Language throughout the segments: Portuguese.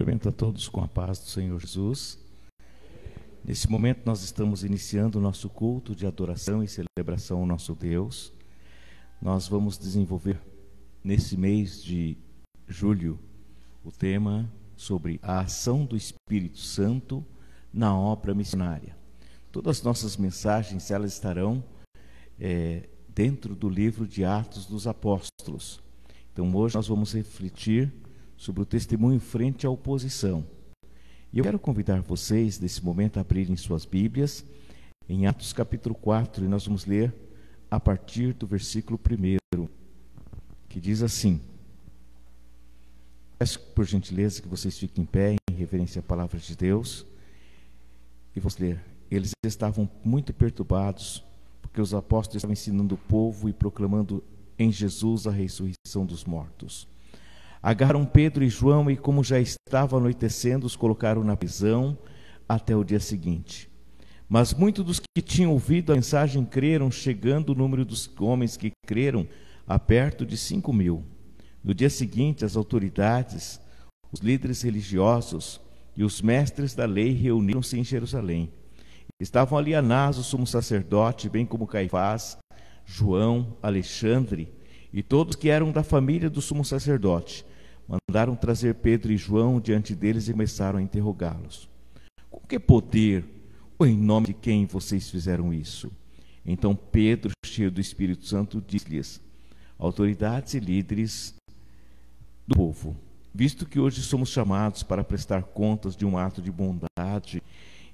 Cumprimento a todos com a paz do Senhor Jesus. Nesse momento nós estamos iniciando o nosso culto de adoração e celebração ao nosso Deus. Nós vamos desenvolver nesse mês de julho o tema sobre a ação do Espírito Santo na obra missionária. Todas as nossas mensagens, elas estarão dentro do livro de Atos dos Apóstolos. Então hoje nós vamos refletir sobre o testemunho frente à oposição. E eu quero convidar vocês, nesse momento, a abrirem suas Bíblias em Atos capítulo 4, e nós vamos ler a partir do versículo 1, que diz assim: peço por gentileza que vocês fiquem em pé em reverência à palavra de Deus, e vamos ler. Eles estavam muito perturbados, porque os apóstolos estavam ensinando o povo e proclamando em Jesus a ressurreição dos mortos. Agarraram Pedro e João e, como já estava anoitecendo, os colocaram na prisão até o dia seguinte. Mas muitos dos que tinham ouvido a mensagem creram, chegando o número dos homens que creram a perto de 5.000. No dia seguinte, as autoridades, os líderes religiosos e os mestres da lei reuniram-se em Jerusalém. Estavam ali Anás, o sumo sacerdote, bem como Caifás, João, Alexandre e todos que eram da família do sumo sacerdote. Mandaram trazer Pedro e João diante deles e começaram a interrogá-los. Com que poder ou em nome de quem vocês fizeram isso? Então Pedro, cheio do Espírito Santo, disse-lhes: autoridades e líderes do povo, visto que hoje somos chamados para prestar contas de um ato de bondade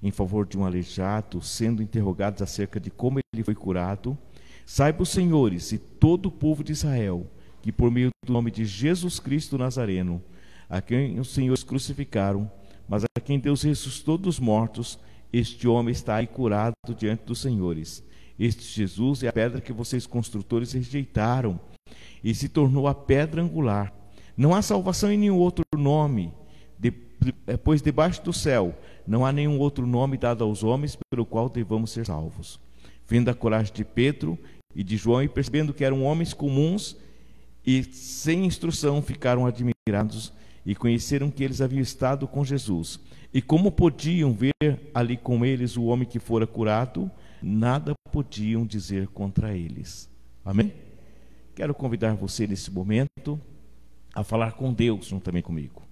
em favor de um aleijado, sendo interrogados acerca de como ele foi curado, saibam os senhores e todo o povo de Israel que por meio do nome de Jesus Cristo Nazareno, a quem os senhores crucificaram, mas a quem Deus ressuscitou dos mortos, este homem está aí curado diante dos senhores. Este Jesus é a pedra que vocês construtores rejeitaram e se tornou a pedra angular. Não há salvação em nenhum outro nome, pois debaixo do céu não há nenhum outro nome dado aos homens pelo qual devamos ser salvos. Vendo a coragem de Pedro e de João e percebendo que eram homens comuns e sem instrução, ficaram admirados e conheceram que eles haviam estado com Jesus. E como podiam ver ali com eles o homem que fora curado, nada podiam dizer contra eles. Amém? Quero convidar você nesse momento a falar com Deus juntamente comigo.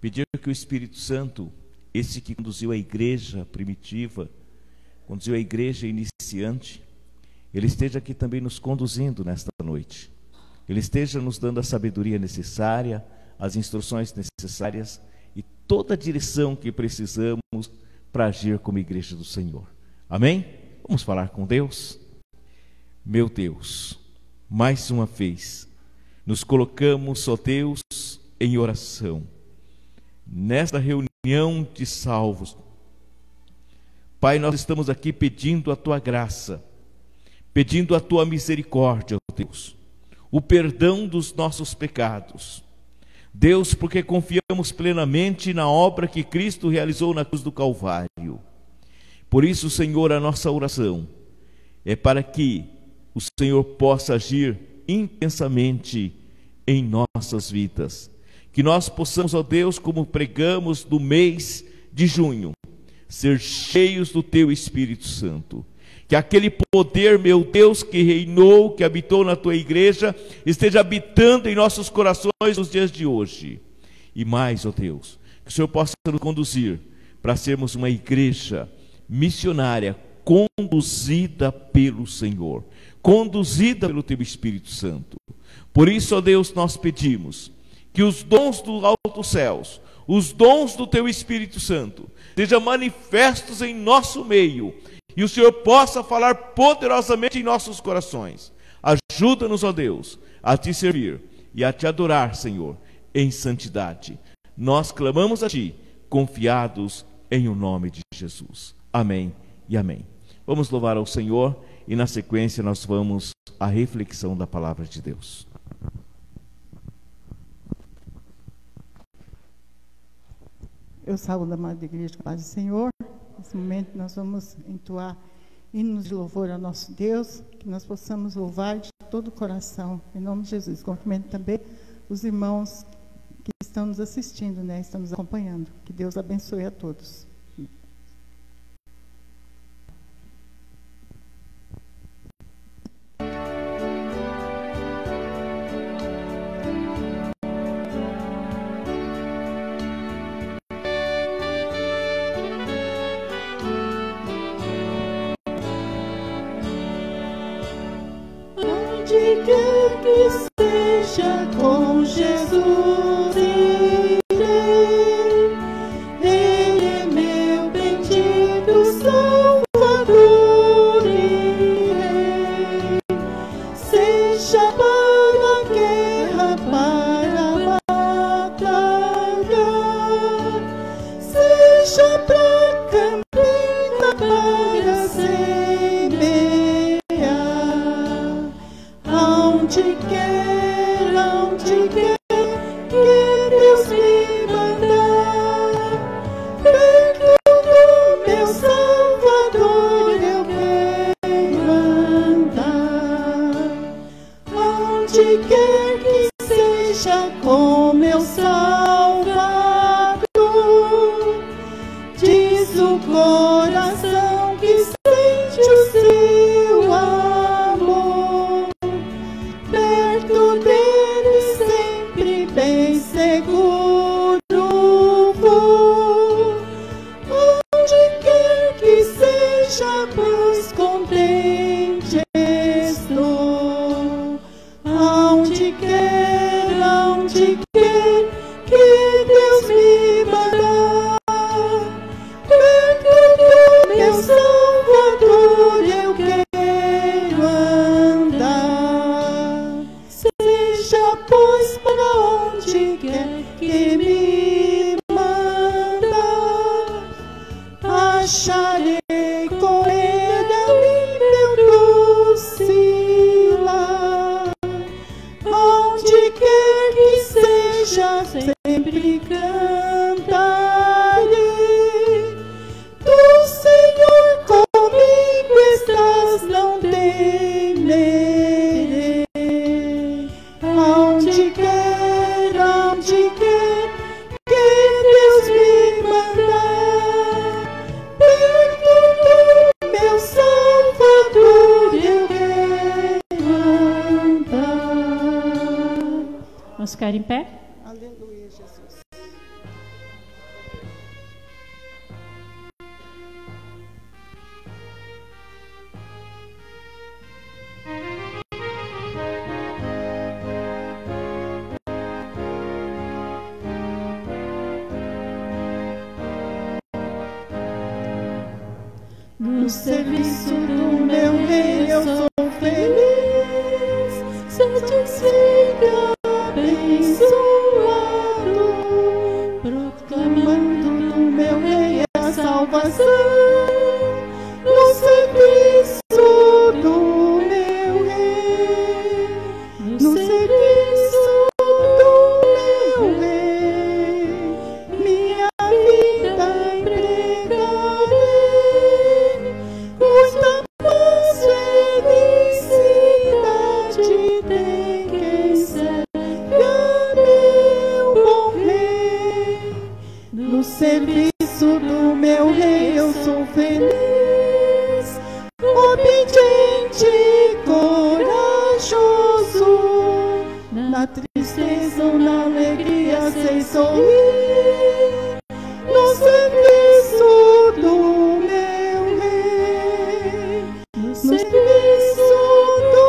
Pedir que o Espírito Santo, esse que conduziu a igreja primitiva, conduziu a igreja iniciante, ele esteja aqui também nos conduzindo nesta noite. Ele esteja nos dando a sabedoria necessária, as instruções necessárias e toda a direção que precisamos para agir como igreja do Senhor. Amém? Vamos falar com Deus? Meu Deus, mais uma vez, nos colocamos, ó Deus, em oração, nesta reunião de salvos. Pai, nós estamos aqui pedindo a Tua graça, pedindo a Tua misericórdia, ó Deus, o perdão dos nossos pecados. Deus, porque confiamos plenamente na obra que Cristo realizou na cruz do Calvário. Por isso, Senhor, a nossa oração é para que o Senhor possa agir intensamente em nossas vidas. Que nós possamos, ó Deus, como pregamos no mês de junho, ser cheios do Teu Espírito Santo. Que aquele poder, meu Deus, que reinou, que habitou na Tua igreja, esteja habitando em nossos corações nos dias de hoje. E mais, ó Deus, que o Senhor possa nos conduzir para sermos uma igreja missionária, conduzida pelo Senhor, conduzida pelo Teu Espírito Santo. Por isso, ó Deus, nós pedimos que os dons dos altos céus, os dons do Teu Espírito Santo, sejam manifestos em nosso meio, e o Senhor possa falar poderosamente em nossos corações. Ajuda-nos, ó Deus, a Te servir e a Te adorar, Senhor, em santidade. Nós clamamos a Ti, confiados em o nome de Jesus. Amém e amém. Vamos louvar ao Senhor e na sequência nós vamos à reflexão da palavra de Deus. Eu saúdo a amada igreja com a paz do Senhor. Nesse momento nós vamos entoar hinos de louvor ao nosso Deus, que nós possamos louvar de todo o coração, em nome de Jesus. Cumprimento também os irmãos que estão estão nos assistindo, né? Estão nos acompanhando. Que Deus abençoe a todos. Onde quer que seja, com Jesus irei. Ele é meu bendito Salvador e Rei. Seja para a guerra, para a batalha, seja para a campina, para semear. Aonde quer que Deus me mandar, perto do meu Salvador eu quero andar. Aonde quer que seja, com meu Salvador, diz o coração que sente o seu amor. Perto dele sempre bem seguro vou. Onde quer que seja, pois contente estou. Aonde quer que Deus me mandar, perto do meu Salvador eu quero andar. Seja, pois, para onde quer que me mandar, acharei com ele ali meu doce lar. Onde quer que seja, sempre cantarei. Do Senhor comigo estás, não temerei. Aonde quer que Deus me mandar, perto do meu Salvador eu quero andar. Vamos ficar em pé? Aleluia, Jesus. No serviço do meu rei eu sou feliz, satisfeito, abençoado, proclamando do meu rei a salvação. No serviço do meu rei, no serviço do meu rei, minha vida empregarei. Muita paz, felicidade tem quem serve a meu bom rei. No serviço do meu rei eu sou feliz, obediente e corajoso. Na tristeza ou na alegria sei sorrir. No serviço do meu rei, no serviço do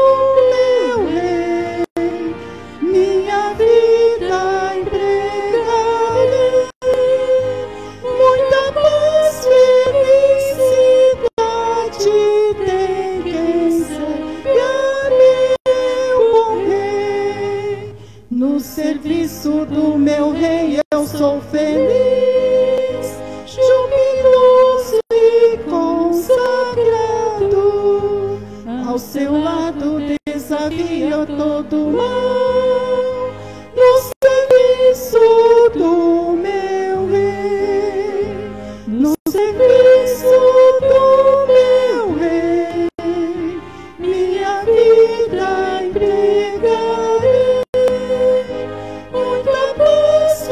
meu rei, minha vida empregarei. Muita paz, felicidade tem quem serve a meu bom rei. No serviço do meu rei eu sou feliz, jubiloso e consagrado. Ao seu lado desafio todo mal. No serviço do meu rei, no serviço do meu rei, minha vida empregarei. Muita paz,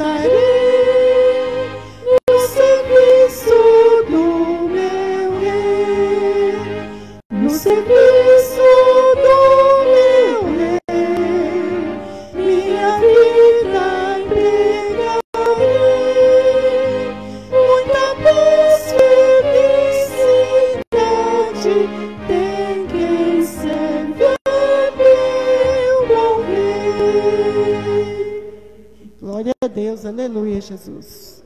estarei no serviço do meu Rei, no serviço do meu Rei, minha vida entregarei, muita paz, felicidade tem quem serve a meu bom Rei. Glória a Deus, aleluia, Jesus.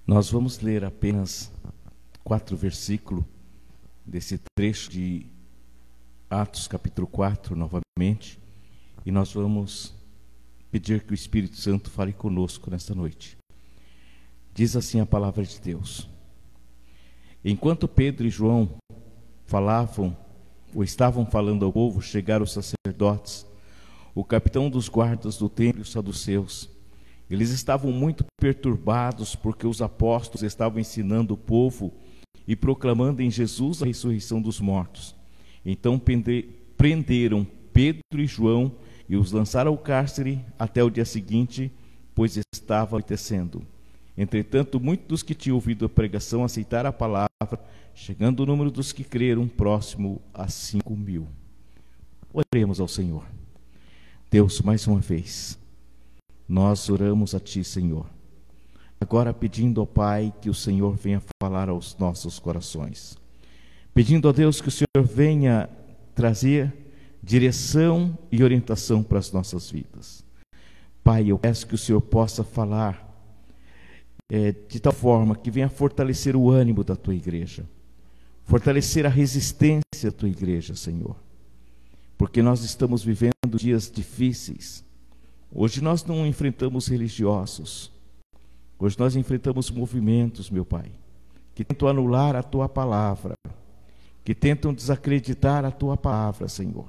Nós vamos ler apenas 4 versículos desse trecho de Atos capítulo 4 novamente, e nós vamos pedir que o Espírito Santo fale conosco nesta noite. Diz assim a palavra de Deus: enquanto Pedro e João falavam ou estavam falando ao povo, chegaram os sacerdotes, o capitão dos guardas do templo e os saduceus. Eles estavam muito perturbados porque os apóstolos estavam ensinando o povo e proclamando em Jesus a ressurreição dos mortos. Então prenderam Pedro e João e os lançaram ao cárcere até o dia seguinte, pois estava anoitecendo. Entretanto, muitos dos que tinham ouvido a pregação aceitaram a palavra, chegando o número dos que creram próximo a 5.000. Oremos ao Senhor. Deus, mais uma vez, nós oramos a Ti, Senhor, agora pedindo ao Pai que o Senhor venha falar aos nossos corações, pedindo a Deus que o Senhor venha trazer direção e orientação para as nossas vidas. Pai, eu peço que o Senhor possa falar de tal forma que venha fortalecer o ânimo da Tua igreja, fortalecer a resistência da Tua igreja, Senhor, porque nós estamos vivendo dias difíceis. Hoje nós não enfrentamos religiosos, hoje nós enfrentamos movimentos, meu Pai, que tentam anular a Tua palavra, que tentam desacreditar a Tua palavra, Senhor.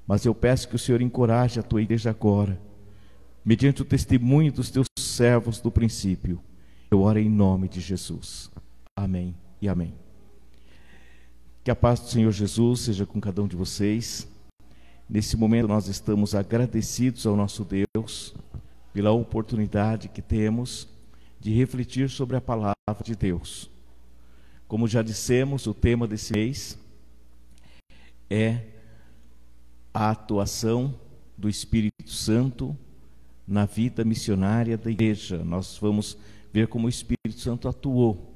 Mas eu peço que o Senhor encoraje a Tua igreja agora, mediante o testemunho dos Teus servos do princípio. Eu oro em nome de Jesus. Amém e amém. Que a paz do Senhor Jesus seja com cada um de vocês. Nesse momento nós estamos agradecidos ao nosso Deus pela oportunidade que temos de refletir sobre a palavra de Deus. Como já dissemos, o tema desse mês é a atuação do Espírito Santo na vida missionária da igreja. Nós vamos ver como o Espírito Santo atuou.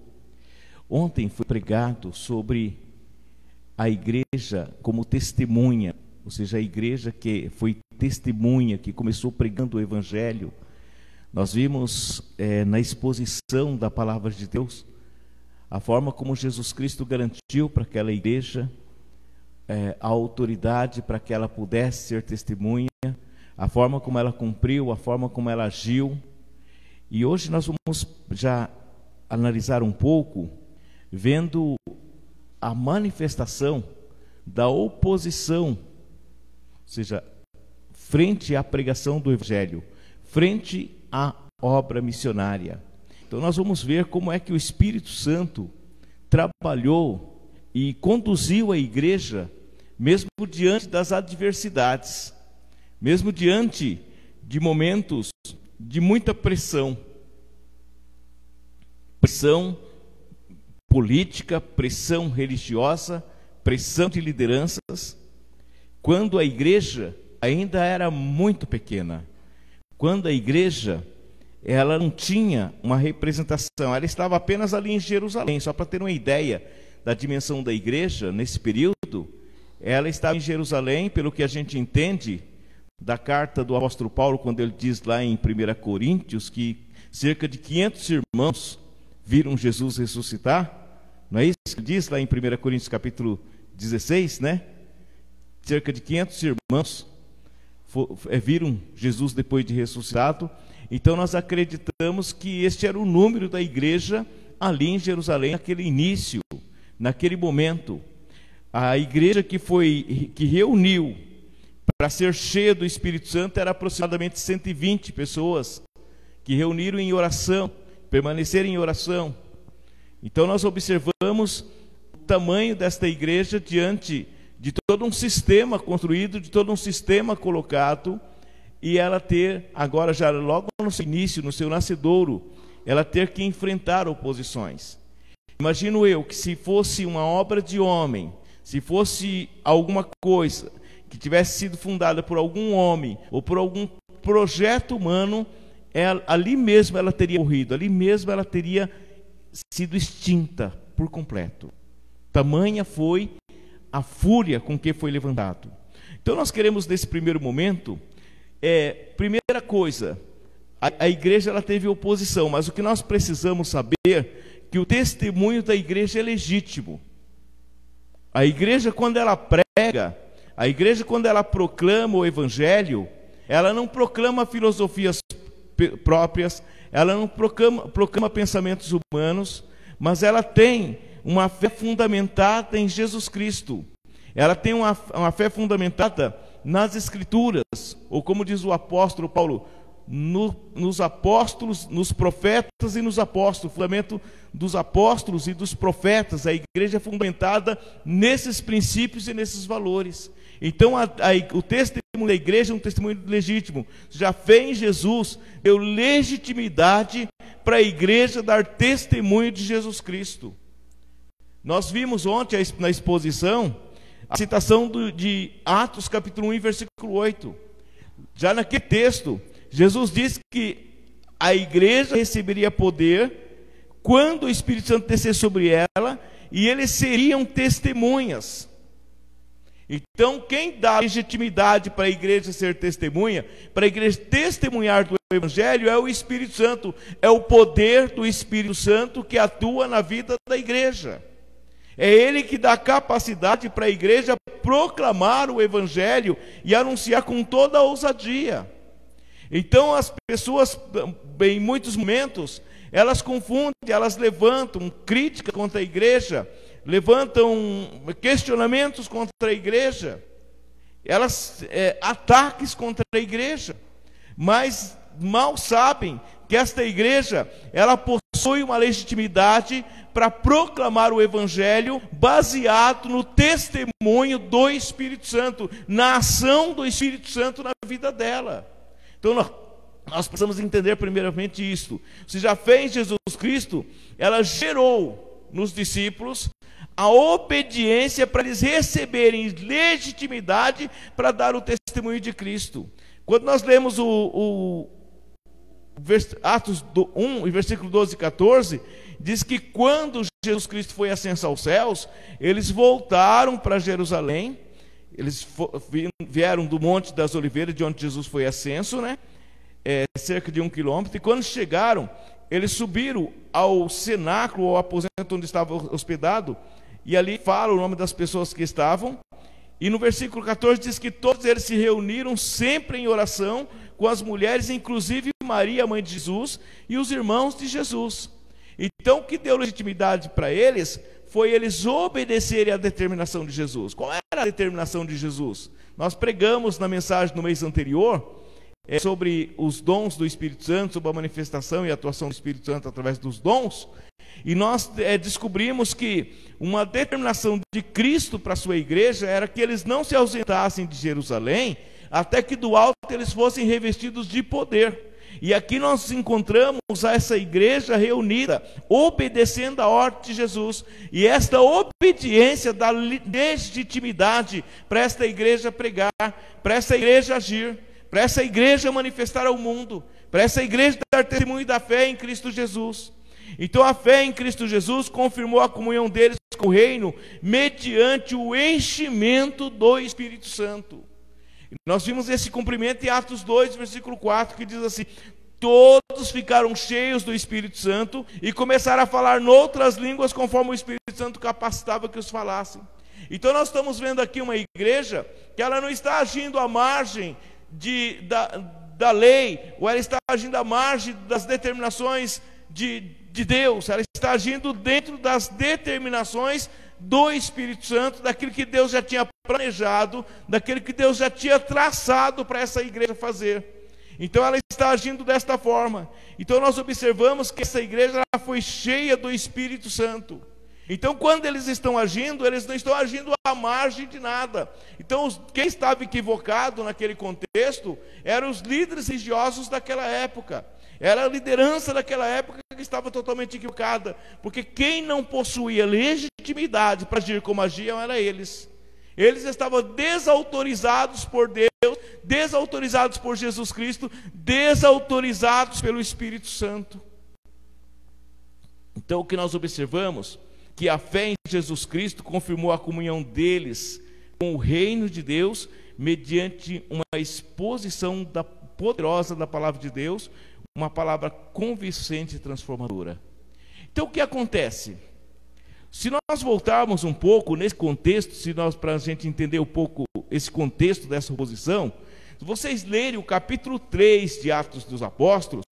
Ontem foi pregado sobre a igreja como testemunha, ou seja, a igreja que foi testemunha, que começou pregando o Evangelho. Nós vimos na exposição da palavra de Deus a forma como Jesus Cristo garantiu para aquela igreja a autoridade para que ela pudesse ser testemunha, a forma como ela cumpriu, a forma como ela agiu. E hoje nós vamos já analisar um pouco, vendo a manifestação da oposição, ou seja, frente à pregação do Evangelho, frente à obra missionária. Então nós vamos ver como é que o Espírito Santo trabalhou e conduziu a igreja, mesmo diante das adversidades, mesmo diante de momentos de muita pressão. Pressão política, pressão religiosa, pressão de lideranças, quando a igreja ainda era muito pequena, quando a igreja ela não tinha uma representação, ela estava apenas ali em Jerusalém. Só para ter uma ideia da dimensão da igreja nesse período, ela estava em Jerusalém, pelo que a gente entende da carta do apóstolo Paulo, quando ele diz lá em 1 Coríntios que cerca de 500 irmãos viram Jesus ressuscitar. Não é isso que diz lá em 1 Coríntios capítulo 16, né? Cerca de 500 irmãos viram Jesus depois de ressuscitado. Então nós acreditamos que este era o número da igreja ali em Jerusalém, naquele início, naquele momento. A igreja que reuniu para ser cheia do Espírito Santo era aproximadamente 120 pessoas que reuniram em oração, permaneceram em oração. Então nós observamos o tamanho desta igreja diante de todo um sistema construído, de todo um sistema colocado, e ela ter, agora já logo no seu início, no seu nascedouro, ela ter que enfrentar oposições. Imagino eu que se fosse uma obra de homem, se fosse alguma coisa que tivesse sido fundada por algum homem ou por algum projeto humano, ali mesmo ela teria morrido, ali mesmo ela teria sido extinta por completo. Tamanha foi a fúria com que foi levantado. Então nós queremos nesse primeiro momento, primeira coisa, a igreja ela teve oposição, mas o que nós precisamos saber que o testemunho da igreja é legítimo. A igreja, quando ela prega, a igreja, quando ela proclama o evangelho, ela não proclama filosofias próprias, ela não proclama pensamentos humanos, mas ela tem uma fé fundamentada em Jesus Cristo. Ela tem uma fé fundamentada nas Escrituras, ou como diz o apóstolo Paulo, nos apóstolos, nos profetas e nos apóstolos. O fundamento dos apóstolos e dos profetas, a igreja é fundamentada nesses princípios e nesses valores. Então o testemunho da igreja é um testemunho legítimo. Já fé em Jesus deu legitimidade para a igreja dar testemunho de Jesus Cristo. Nós vimos ontem na exposição a citação de Atos capítulo 1, versículo 8. Já naquele texto, Jesus disse que a igreja receberia poder quando o Espírito Santo descer sobre ela, e eles seriam testemunhas. Então, quem dá legitimidade para a igreja ser testemunha, para a igreja testemunhar do Evangelho, é o Espírito Santo, é o poder do Espírito Santo que atua na vida da igreja. É ele que dá capacidade para a igreja proclamar o Evangelho e anunciar com toda a ousadia. Então as pessoas, em muitos momentos, elas confundem, elas levantam críticas contra a igreja, levantam questionamentos contra a igreja, elas ataques contra a igreja, mas mal sabem que esta igreja, ela possui uma legitimidade para proclamar o Evangelho baseado no testemunho do Espírito Santo, na ação do Espírito Santo na vida dela. Então nós precisamos entender primeiramente isto. Se já fé em Jesus Cristo, ela gerou nos discípulos a obediência para eles receberem legitimidade para dar o testemunho de Cristo. Quando nós lemos Atos 1, versículo 12 e 14, diz que quando Jesus Cristo foi ascenso aos céus, eles voltaram para Jerusalém. Eles vieram do Monte das Oliveiras, de onde Jesus foi ascenso, né? Cerca de 1 quilômetro. E quando chegaram, eles subiram ao cenáculo, ao aposento onde estava hospedado, e ali fala o nome das pessoas que estavam. E no versículo 14 diz que todos eles se reuniram sempre em oração com as mulheres, inclusive Maria, mãe de Jesus, e os irmãos de Jesus. Então o que deu legitimidade para eles foi eles obedecerem à determinação de Jesus. Qual era a determinação de Jesus? Nós pregamos na mensagem no mês anterior sobre os dons do Espírito Santo, sobre a manifestação e a atuação do Espírito Santo através dos dons, e nós descobrimos que uma determinação de Cristo para a sua igreja era que eles não se ausentassem de Jerusalém até que do alto eles fossem revestidos de poder. E aqui nós encontramos essa igreja reunida, obedecendo a ordem de Jesus. E esta obediência dá legitimidade para esta igreja pregar, para essa igreja agir, para essa igreja manifestar ao mundo, para essa igreja dar testemunho da fé em Cristo Jesus. Então a fé em Cristo Jesus confirmou a comunhão deles com o reino mediante o enchimento do Espírito Santo. Nós vimos esse cumprimento em Atos 2, versículo 4, que diz assim: todos ficaram cheios do Espírito Santo e começaram a falar noutras línguas conforme o Espírito Santo capacitava que os falassem. Então nós estamos vendo aqui uma igreja que ela não está agindo à margem da lei, ou ela está agindo à margem das determinações de Deus, ela está agindo dentro das determinações do Espírito Santo, daquilo que Deus já tinha planejado, daquilo que Deus já tinha traçado para essa igreja fazer. Então ela está agindo desta forma. Então nós observamos que essa igreja ela foi cheia do Espírito Santo. Então quando eles estão agindo, eles não estão agindo à margem de nada. Então quem estava equivocado naquele contexto eram os líderes religiosos daquela época. Era a liderança daquela época que estava totalmente equivocada. Porque quem não possuía legitimidade para agir como agiam eram eles. Eles estavam desautorizados por Deus, desautorizados por Jesus Cristo, desautorizados pelo Espírito Santo. Então o que nós observamos? Que a fé em Jesus Cristo confirmou a comunhão deles com o reino de Deus, mediante uma exposição poderosa da palavra de Deus, uma palavra convincente e transformadora. Então o que acontece? Se nós voltarmos um pouco nesse contexto, para a gente entender um pouco esse contexto dessa oposição, se vocês lerem o capítulo 3 de Atos dos Apóstolos,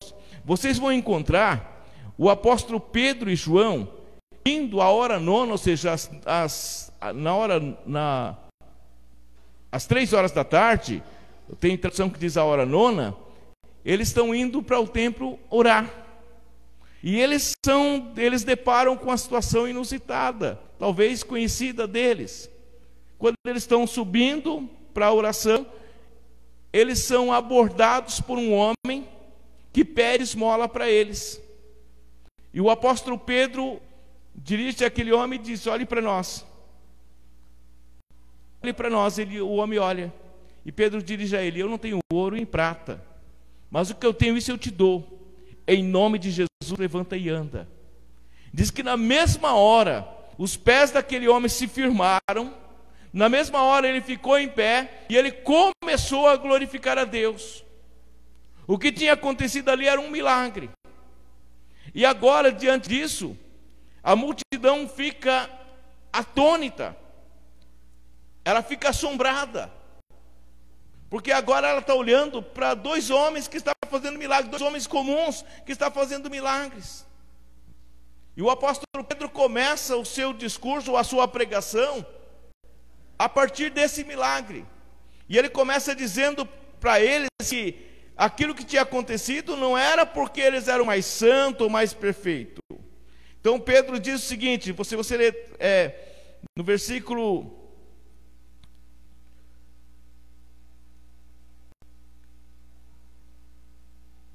vocês vão encontrar o apóstolo Pedro e João indo à hora nona, ou seja, às 3 horas da tarde, tem tradução que diz a hora nona, eles estão indo para o templo orar. E eles deparam com uma situação inusitada, talvez conhecida deles. Quando eles estão subindo para a oração, eles são abordados por um homem que pede esmola para eles. E o apóstolo Pedro dirige àquele homem e diz: olhe para nós. Olhe para nós. O homem olha. E Pedro dirige a ele: eu não tenho ouro e prata, mas o que eu tenho, isso eu te dou. Em nome de Jesus, levanta e anda. Diz que na mesma hora, os pés daquele homem se firmaram, na mesma hora ele ficou em pé, e ele começou a glorificar a Deus. O que tinha acontecido ali era um milagre. E agora, diante disso, a multidão fica atônita, ela fica assombrada, porque agora ela está olhando para 2 homens que estavam fazendo milagres, 2 homens comuns que estavam fazendo milagres. E o apóstolo Pedro começa o seu discurso, a sua pregação, a partir desse milagre. E ele começa dizendo para eles que aquilo que tinha acontecido não era porque eles eram mais santos ou mais perfeitos. Então Pedro diz o seguinte, você lê no versículo...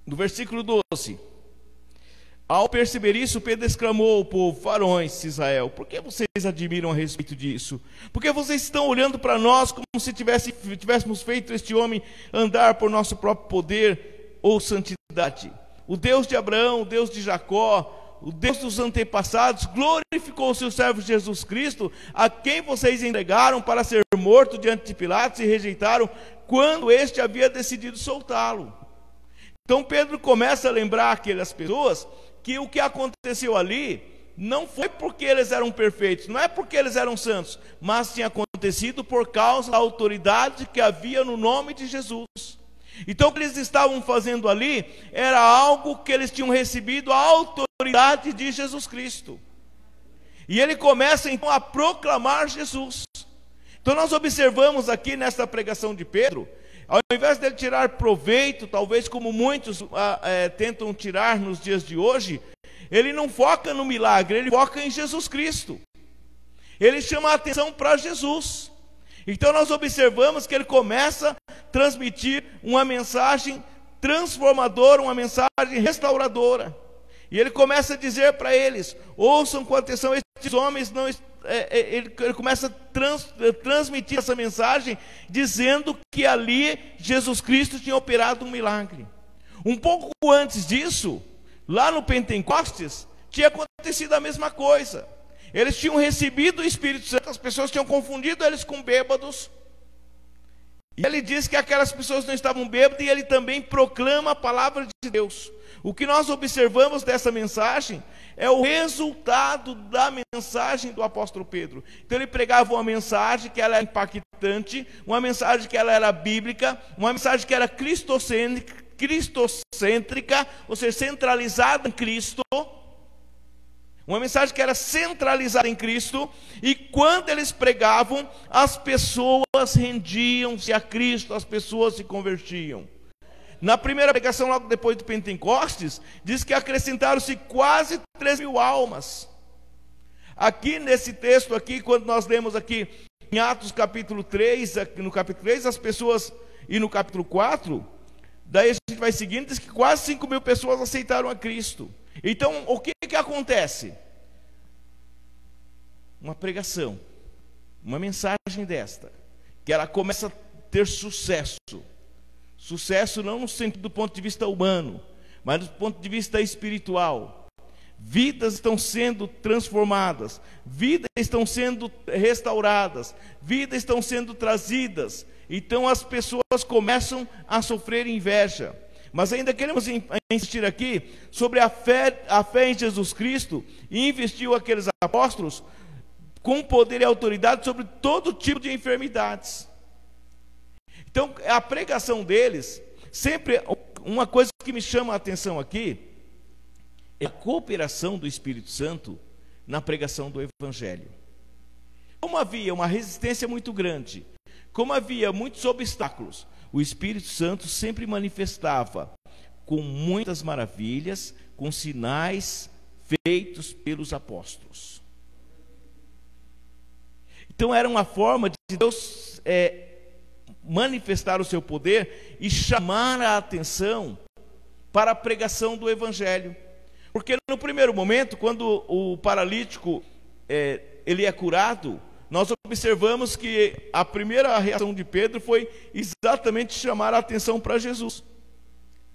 No versículo 12: ao perceber isso, Pedro exclamou ao povo: varões de Israel, por que vocês admiram a respeito disso? Porque vocês estão olhando para nós como se tivéssemos feito este homem andar por nosso próprio poder ou santidade? O Deus de Abraão, o Deus de Jacó, o Deus dos antepassados, glorificou o seu servo Jesus Cristo, a quem vocês entregaram para ser morto diante de Pilatos e rejeitaram quando este havia decidido soltá-lo. Então Pedro começa a lembrar aquelas pessoas que o que aconteceu ali não foi porque eles eram perfeitos, não é porque eles eram santos, mas tinha acontecido por causa da autoridade que havia no nome de Jesus. Então o que eles estavam fazendo ali era algo que eles tinham recebido a autoridade de Jesus Cristo. E ele começa então a proclamar Jesus. Então nós observamos aqui nesta pregação de Pedro, ao invés de ele tirar proveito, talvez como muitos tentam tirar nos dias de hoje, ele não foca no milagre, ele foca em Jesus Cristo. Ele chama a atenção para Jesus. Então nós observamos que ele começa a transmitir uma mensagem transformadora, uma mensagem restauradora. E ele começa a dizer para eles: ouçam com atenção, estes homens não estão... Ele começa a transmitir essa mensagem, dizendo que ali Jesus Cristo tinha operado um milagre. Um pouco antes disso, lá no Pentecostes, tinha acontecido a mesma coisa. Eles tinham recebido o Espírito Santo, as pessoas tinham confundido eles com bêbados. E ele diz que aquelas pessoas não estavam bêbadas, e ele também proclama a palavra de Deus. O que nós observamos dessa mensagem é o resultado da mensagem do apóstolo Pedro. Então ele pregava uma mensagem que ela era impactante, uma mensagem que ela era bíblica, uma mensagem que era cristocêntrica, ou seja, centralizada em Cristo. Uma mensagem que era centralizada em Cristo, e quando eles pregavam, as pessoas rendiam-se a Cristo, as pessoas se convertiam. Na primeira pregação, logo depois do Pentecostes, diz que acrescentaram-se quase 3.000 almas. Aqui nesse texto aqui, quando nós lemos aqui em Atos capítulo 3, no capítulo 3, as pessoas, e no capítulo 4, daí a gente vai seguindo, diz que quase 5.000 pessoas aceitaram a Cristo. Então, o que acontece? Uma pregação, uma mensagem desta, que ela começa a ter sucesso. Sucesso não no sentido do ponto de vista humano, mas do ponto de vista espiritual. Vidas estão sendo transformadas, vidas estão sendo restauradas, vidas estão sendo trazidas. Então as pessoas começam a sofrer inveja. Mas ainda queremos insistir aqui sobre a fé em Jesus Cristo, e investiu aqueles apóstolos com poder e autoridade sobre todo tipo de enfermidades. Então, a pregação deles, sempre, uma coisa que me chama a atenção aqui, é a cooperação do Espírito Santo na pregação do Evangelho. Como havia uma resistência muito grande, como havia muitos obstáculos, o Espírito Santo sempre manifestava com muitas maravilhas, com sinais feitos pelos apóstolos. Então era uma forma de Deus manifestar o seu poder e chamar a atenção para a pregação do Evangelho. Porque no primeiro momento, quando o paralítico ele é curado, nós observamos que a primeira reação de Pedro foi exatamente chamar a atenção para Jesus.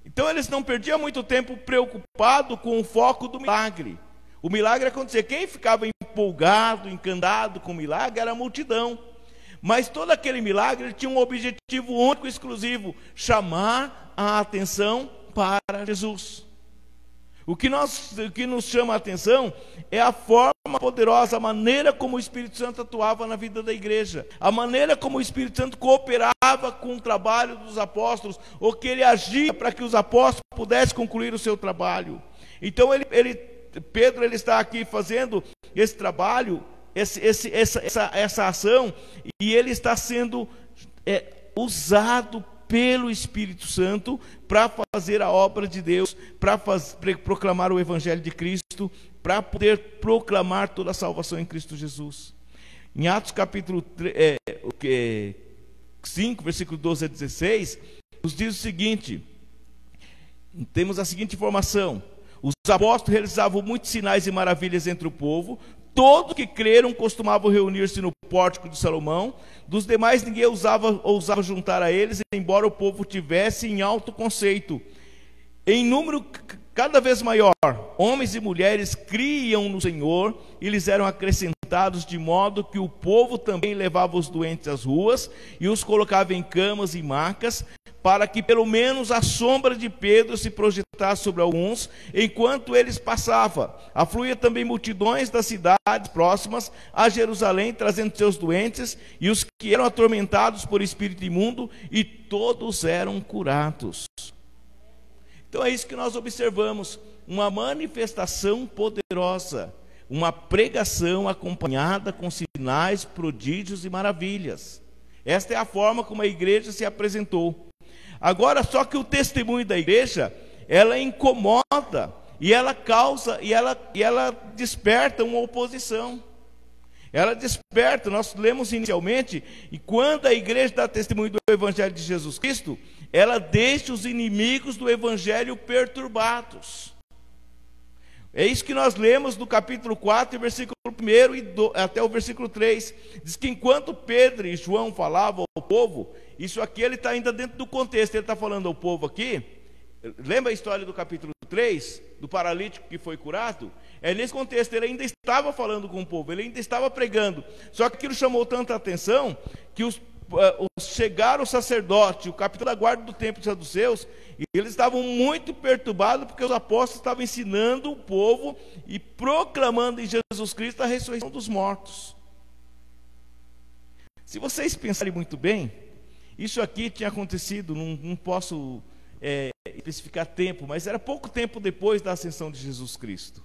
Então eles não perdiam muito tempo preocupados com o foco do milagre. O milagre acontecia. Quem ficava empolgado, encantado com o milagre era a multidão. Mas todo aquele milagre tinha um objetivo único e exclusivo: chamar a atenção para Jesus. O que nos chama a atenção é a forma poderosa, a maneira como o Espírito Santo atuava na vida da igreja, a maneira como o Espírito Santo cooperava com o trabalho dos apóstolos, ou que ele agia para que os apóstolos pudessem concluir o seu trabalho. Então Pedro está aqui fazendo esse trabalho, essa ação, e ele está sendo usado pelo Espírito Santo para fazer a obra de Deus, para proclamar o Evangelho de Cristo, para poder proclamar toda a salvação em Cristo Jesus. Em Atos capítulo 5, versículo 12 a 16, nos diz o seguinte: temos a seguinte informação: os apóstolos realizavam muitos sinais e maravilhas entre o povo. Todos que creram costumavam reunir-se no pórtico de Salomão. Dos demais ninguém ousava juntar a eles, embora o povo tivesse em alto conceito. Em número cada vez maior, homens e mulheres criam no Senhor e lhes eram acrescentados, de modo que o povo também levava os doentes às ruas e os colocava em camas e macas, para que pelo menos a sombra de Pedro se projetasse sobre alguns, enquanto eles passavam. Afluía também multidões das cidades próximas a Jerusalém, trazendo seus doentes e os que eram atormentados por espírito imundo, e todos eram curados. Então é isso que nós observamos, uma manifestação poderosa, uma pregação acompanhada com sinais, prodígios e maravilhas. Esta é a forma como a igreja se apresentou. Agora, só que o testemunho da igreja, ela incomoda, e ela causa, e ela desperta uma oposição. Ela desperta, nós lemos inicialmente, e quando a igreja dá testemunho do Evangelho de Jesus Cristo, ela deixa os inimigos do Evangelho perturbados. É isso que nós lemos no capítulo 4, versículo 1 até o versículo 3. Diz que enquanto Pedro e João falavam ao povo, isso aqui ele está ainda dentro do contexto, ele está falando ao povo aqui. Lembra a história do capítulo 3, do paralítico que foi curado? É nesse contexto, ele ainda estava falando com o povo, ele ainda estava pregando. Só que aquilo chamou tanta atenção que chegaram o sacerdote, o capitão da guarda do templo dos saduceus, e eles estavam muito perturbados porque os apóstolos estavam ensinando o povo e proclamando em Jesus Cristo a ressurreição dos mortos. Se vocês pensarem muito bem, isso aqui tinha acontecido, não posso especificar tempo, mas era pouco tempo depois da ascensão de Jesus Cristo.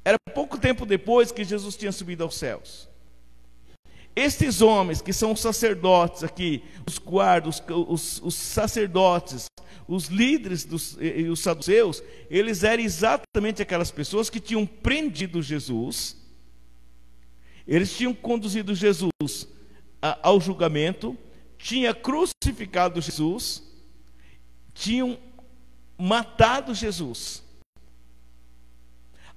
Era pouco tempo depois que Jesus tinha subido aos céus. Estes homens que são os sacerdotes aqui, os guardas, os sacerdotes, os líderes e os saduceus, eles eram exatamente aquelas pessoas que tinham prendido Jesus, eles tinham conduzido Jesus ao julgamento, tinham crucificado Jesus, tinham matado Jesus.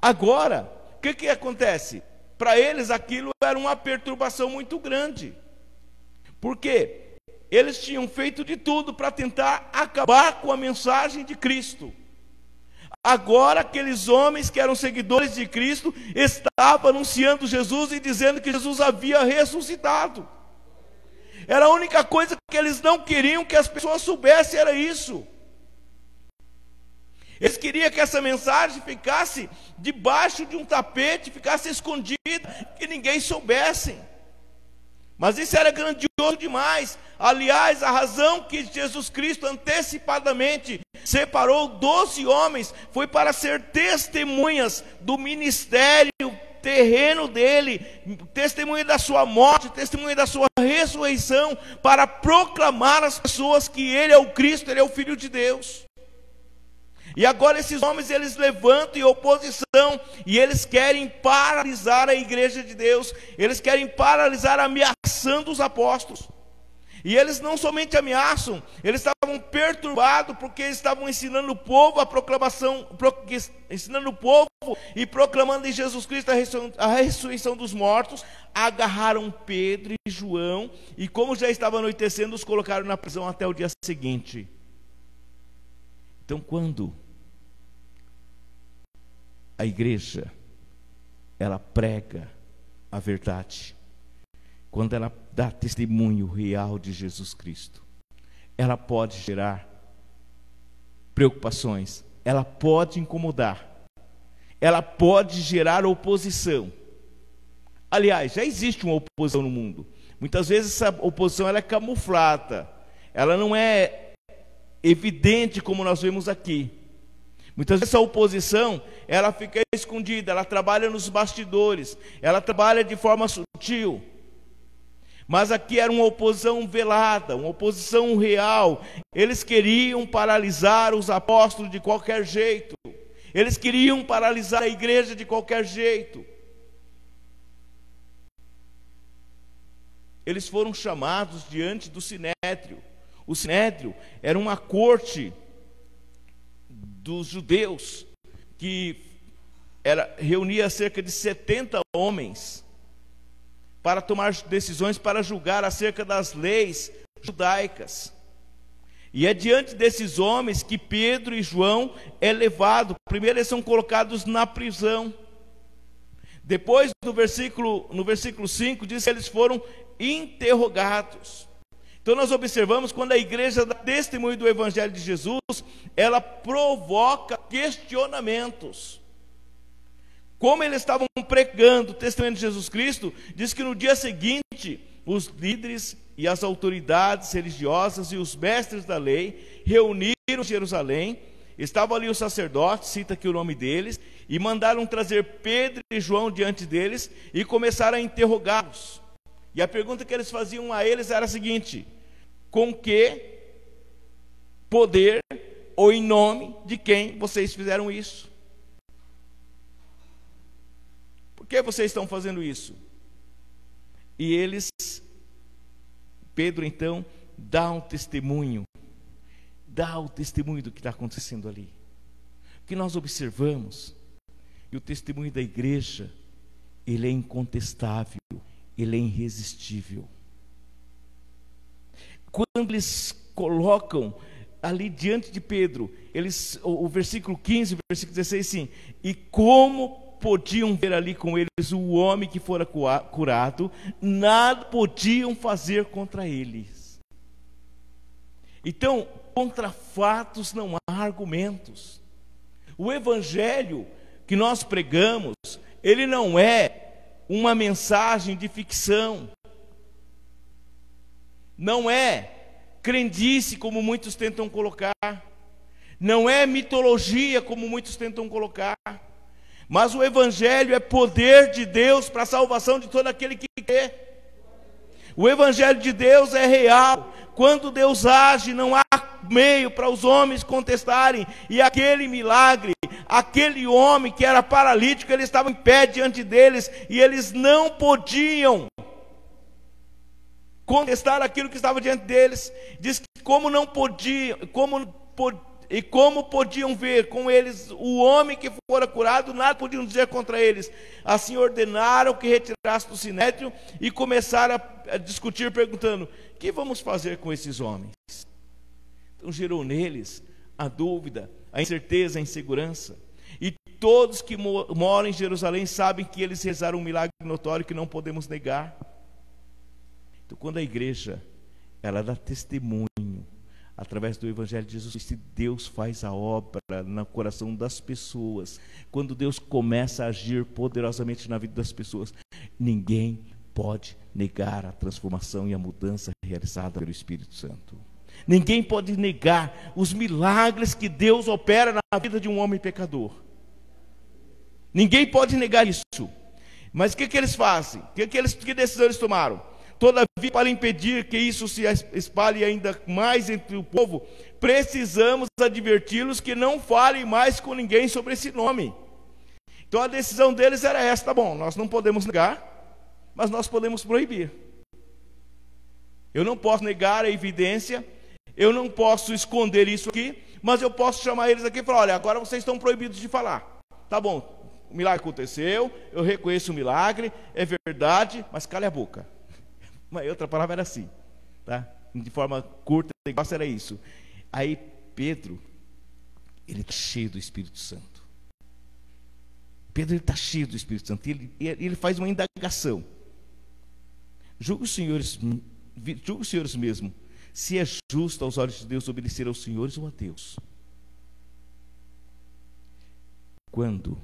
Agora, o que acontece? Para eles aquilo era uma perturbação muito grande, porque eles tinham feito de tudo para tentar acabar com a mensagem de Cristo. Agora aqueles homens que eram seguidores de Cristo estavam anunciando Jesus e dizendo que Jesus havia ressuscitado. Era a única coisa que eles não queriam que as pessoas soubessem, era isso. Eles queriam que essa mensagem ficasse debaixo de um tapete, ficasse escondida, que ninguém soubesse. Mas isso era grandioso demais. Aliás, a razão que Jesus Cristo antecipadamente separou 12 homens foi para ser testemunhas do ministério terreno dele, testemunha da sua morte, testemunha da sua ressurreição, para proclamar às pessoas que ele é o Cristo, ele é o Filho de Deus. E agora esses homens, eles levantam em oposição, e eles querem paralisar a igreja de Deus, eles querem paralisar ameaçando os apóstolos. E eles não somente ameaçam, eles estavam perturbados, porque eles estavam ensinando o povo a proclamação, ensinando o povo e proclamando em Jesus Cristo a ressurreição dos mortos. Agarraram Pedro e João, e como já estava anoitecendo, os colocaram na prisão até o dia seguinte. Então, quando a igreja, ela prega a verdade, quando ela dá testemunho real de Jesus Cristo, ela pode gerar preocupações, ela pode incomodar, ela pode gerar oposição. Aliás, já existe uma oposição no mundo. Muitas vezes essa oposição ela é camuflada, ela não é evidente como nós vemos aqui. Muitas vezes essa oposição, ela fica escondida, ela trabalha nos bastidores, ela trabalha de forma sutil. Mas aqui era uma oposição velada, uma oposição real. Eles queriam paralisar os apóstolos de qualquer jeito. Eles queriam paralisar a igreja de qualquer jeito. Eles foram chamados diante do Sinédrio. O Sinédrio era uma corte dos judeus que reunia cerca de 70 homens para tomar decisões, para julgar acerca das leis judaicas. E é diante desses homens que Pedro e João é levado. Primeiro eles são colocados na prisão. Depois no versículo 5 diz que eles foram interrogados. Então nós observamos, quando a igreja dá testemunho do Evangelho de Jesus, ela provoca questionamentos. Como eles estavam pregando o testemunho de Jesus Cristo, diz que no dia seguinte, os líderes e as autoridades religiosas e os mestres da lei reuniram em Jerusalém. Estavam ali os sacerdotes, cita aqui o nome deles, e mandaram trazer Pedro e João diante deles e começaram a interrogá-los. E a pergunta que eles faziam a eles era a seguinte: com que poder ou em nome de quem vocês fizeram isso? Por que vocês estão fazendo isso? E Pedro então dá o testemunho do que está acontecendo ali. O que nós observamos, e o testemunho da igreja, ele é incontestável, ele é irresistível. Quando eles colocam ali diante de Pedro, o versículo 15, o versículo 16, assim: e como podiam ver ali com eles o homem que fora curado, nada podiam fazer contra eles. Então, contra fatos não há argumentos. O evangelho que nós pregamos, ele não é uma mensagem de ficção. Não é crendice, como muitos tentam colocar. Não é mitologia, como muitos tentam colocar. Mas o evangelho é poder de Deus para a salvação de todo aquele que crê. O evangelho de Deus é real. Quando Deus age, não há meio para os homens contestarem. E aquele milagre, aquele homem que era paralítico, ele estava em pé diante deles, e eles não podiam contestar aquilo que estava diante deles. Diz que como podiam ver com eles o homem que fora curado, nada podiam dizer contra eles. Assim ordenaram que retirasse do sinédrio e começaram a discutir, perguntando: que vamos fazer com esses homens? Então gerou neles a dúvida, a incerteza, a insegurança. E todos que moram em Jerusalém sabem que eles realizaram um milagre notório que não podemos negar. Então, quando a igreja ela dá testemunho através do evangelho de Jesus Cristo, Deus faz a obra no coração das pessoas. Quando Deus começa a agir poderosamente na vida das pessoas, ninguém pode negar a transformação e a mudança realizada pelo Espírito Santo. Ninguém pode negar os milagres que Deus opera na vida de um homem pecador. Ninguém pode negar isso. Mas o que eles fazem? Que decisão eles tomaram? Todavia, para impedir que isso se espalhe ainda mais entre o povo, precisamos adverti-los que não falem mais com ninguém sobre esse nome. Então a decisão deles era essa: tá bom, nós não podemos negar, mas nós podemos proibir. Eu não posso negar a evidência, eu não posso esconder isso aqui, mas eu posso chamar eles aqui e falar: olha, agora vocês estão proibidos de falar. Tá bom, o milagre aconteceu, eu reconheço o milagre, é verdade, mas cale a boca. Uma outra palavra era assim, tá? De forma curta, o negócio era isso. Aí Pedro, ele está cheio do Espírito Santo. Pedro está cheio do Espírito Santo. Ele faz uma indagação. Julgue os senhores mesmo, se é justo aos olhos de Deus obedecer aos senhores ou a Deus. Quando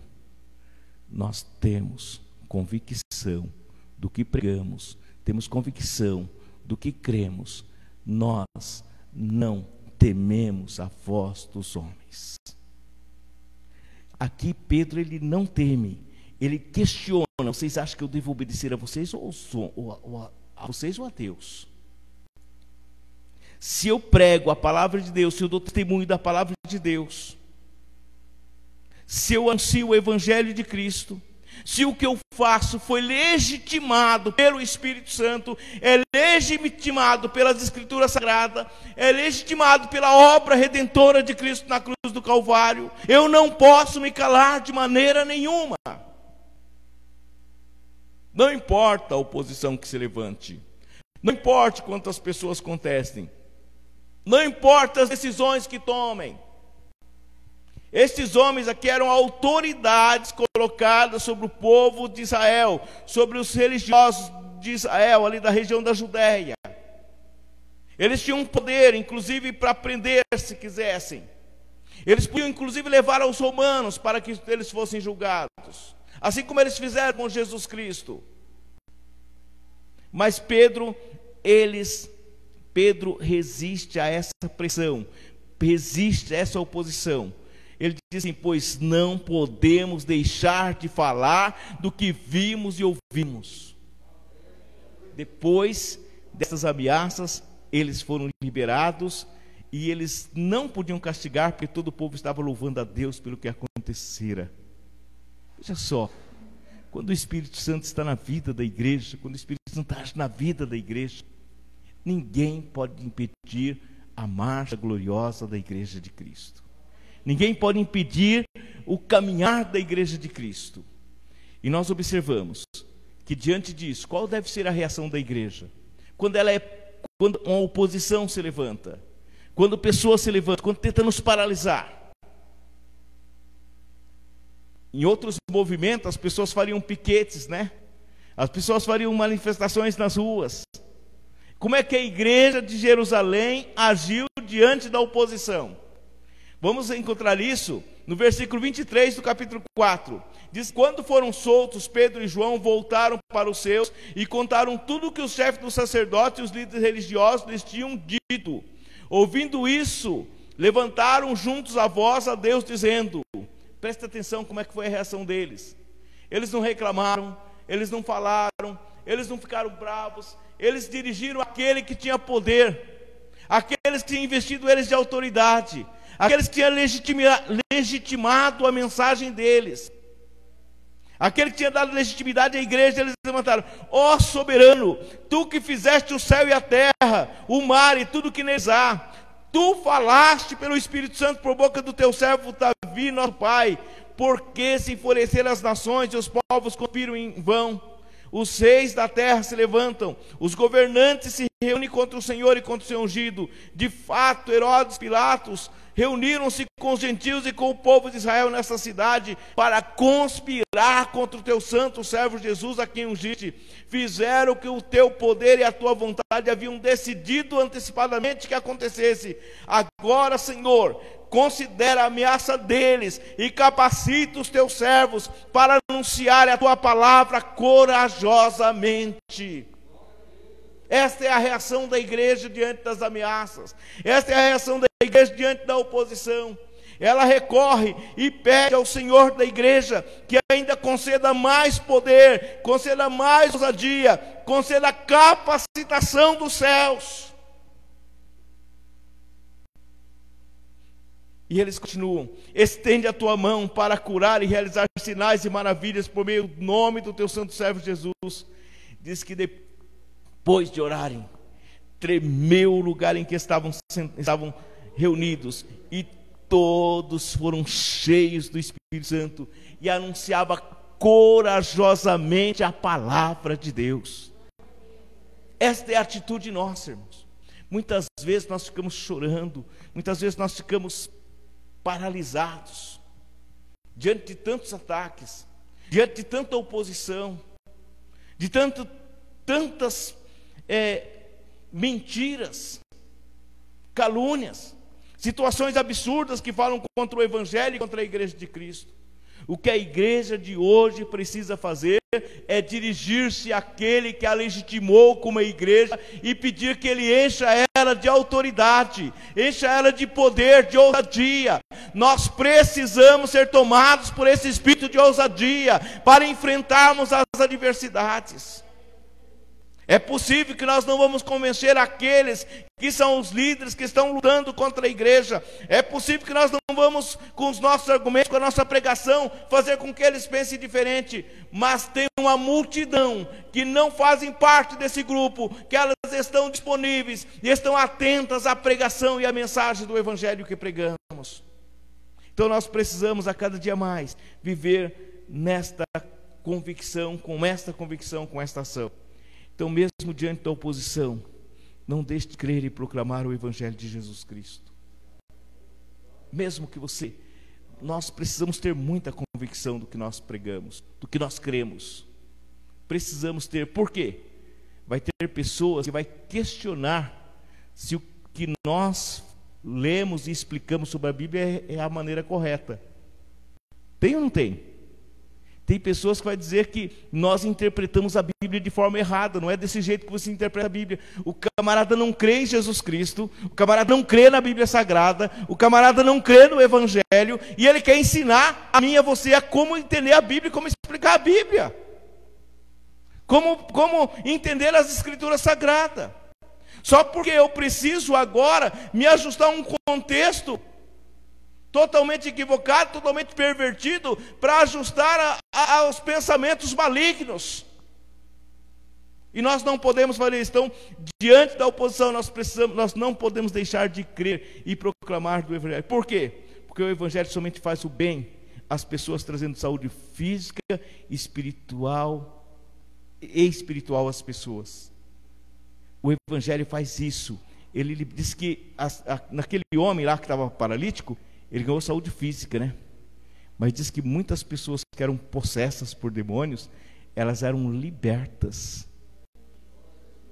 nós temos convicção do que pregamos, temos convicção do que cremos, nós não tememos a voz dos homens. Aqui Pedro, ele não teme, ele questiona: vocês acham que eu devo obedecer a vocês a vocês ou a Deus? Se eu prego a palavra de Deus, se eu dou testemunho da palavra de Deus, se eu anuncio o evangelho de Cristo, se o que eu faço foi legitimado pelo Espírito Santo, é legitimado pelas Escrituras Sagradas, é legitimado pela obra redentora de Cristo na cruz do Calvário, eu não posso me calar de maneira nenhuma. Não importa a oposição que se levante, não importa quantas pessoas contestem, não importa as decisões que tomem. Estes homens aqui eram autoridades colocadas sobre o povo de Israel, sobre os religiosos de Israel, ali da região da Judéia. Eles tinham poder, inclusive, para prender se quisessem. Eles podiam, inclusive, levar aos romanos para que eles fossem julgados, assim como eles fizeram com Jesus Cristo. Mas Pedro resiste a essa pressão, resiste a essa oposição. Ele diz assim: pois não podemos deixar de falar do que vimos e ouvimos. Depois dessas ameaças, eles foram liberados, e eles não podiam castigar, porque todo o povo estava louvando a Deus pelo que acontecera. Veja só, quando o Espírito Santo está na vida da igreja, quando o Espírito Santo age na vida da igreja, ninguém pode impedir a marcha gloriosa da igreja de Cristo. Ninguém pode impedir o caminhar da igreja de Cristo. E nós observamos que diante disso, qual deve ser a reação da igreja? Quando uma oposição se levanta, quando pessoas se levantam, quando tentam nos paralisar. Em outros movimentos, as pessoas fariam piquetes, né? As pessoas fariam manifestações nas ruas. Como é que a igreja de Jerusalém agiu diante da oposição? Vamos encontrar isso no versículo 23 do capítulo 4. Diz: quando foram soltos, Pedro e João voltaram para os seus e contaram tudo o que os chefes dos sacerdotes e os líderes religiosos lhes tinham dito. Ouvindo isso, levantaram juntos a voz a Deus, dizendo... Presta atenção como é que foi a reação deles. Eles não reclamaram, eles não falaram, eles não ficaram bravos. Eles dirigiram aquele que tinha poder, aqueles que tinham investido eles de autoridade, aqueles que tinham legitimado a mensagem deles, aquele que tinha dado legitimidade à igreja. Eles levantaram: ó soberano, tu que fizeste o céu e a terra, o mar e tudo que neles há, tu falaste pelo Espírito Santo por boca do teu servo Davi, nosso pai, porque se enfureceram as nações e os povos conspiram em vão. Os reis da terra se levantam, os governantes se reúnem contra o Senhor e contra o seu ungido. De fato, Herodes e Pilatos reuniram-se com os gentios e com o povo de Israel nessa cidade para conspirar contra o teu santo servo Jesus, a quem ungiste. Fizeram o que o teu poder e a tua vontade haviam decidido antecipadamente que acontecesse. Agora, Senhor, considera a ameaça deles e capacita os teus servos para anunciar a tua palavra corajosamente. Esta é a reação da igreja diante das ameaças. Esta é a reação da igreja diante da oposição. Ela recorre e pede ao Senhor da igreja que ainda conceda mais poder, conceda mais ousadia, conceda capacitação dos céus. E eles continuam: estende a tua mão para curar e realizar sinais e maravilhas por meio do nome do teu santo servo Jesus. Diz que depois de orarem, tremeu o lugar em que estavam reunidos, e todos foram cheios do Espírito Santo e anunciava corajosamente a palavra de Deus. Esta é a atitude nossa, irmãos. Muitas vezes nós ficamos chorando, muitas vezes nós ficamos paralisados diante de tantos ataques, diante de tanta oposição, de tantas mentiras, calúnias, situações absurdas que falam contra o Evangelho e contra a igreja de Cristo. O que a igreja de hoje precisa fazer é dirigir-se àquele que a legitimou como a igreja e pedir que ele encha ela de autoridade, encha ela de poder, de ousadia. Nós precisamos ser tomados por esse espírito de ousadia para enfrentarmos as adversidades. É possível que nós não vamos convencer aqueles que são os líderes que estão lutando contra a igreja. É possível que nós não vamos, com os nossos argumentos, com a nossa pregação, fazer com que eles pensem diferente. Mas tem uma multidão que não fazem parte desse grupo, que elas estão disponíveis e estão atentas à pregação e à mensagem do Evangelho que pregamos. Então nós precisamos a cada dia mais viver nesta convicção, com esta ação. Então, mesmo diante da oposição, não deixe de crer e proclamar o Evangelho de Jesus Cristo. Mesmo que nós precisamos ter muita convicção do que nós pregamos, do que nós cremos. Precisamos ter. Por quê? Vai ter pessoas que vai questionar se o que nós lemos e explicamos sobre a Bíblia é a maneira correta. Tem ou não tem? Tem pessoas que vão dizer que nós interpretamos a Bíblia de forma errada. Não é desse jeito que você interpreta a Bíblia. O camarada não crê em Jesus Cristo, o camarada não crê na Bíblia Sagrada, o camarada não crê no Evangelho, e ele quer ensinar a mim e a você a como entender a Bíblia, como explicar a Bíblia, como entender as Escrituras Sagradas. Só porque eu preciso agora me ajustar a um contexto totalmente equivocado, totalmente pervertido, para ajustar aos pensamentos malignos. E nós não podemos fazer isso. Então, diante da oposição, nós não podemos deixar de crer e proclamar do Evangelho. Por quê? Porque o Evangelho somente faz o bem às pessoas, trazendo saúde física, espiritual e espiritual às pessoas. O Evangelho faz isso. Ele diz que naquele homem lá que estava paralítico, ele ganhou saúde física, né? Mas diz que muitas pessoas que eram possessas por demônios, elas eram libertas.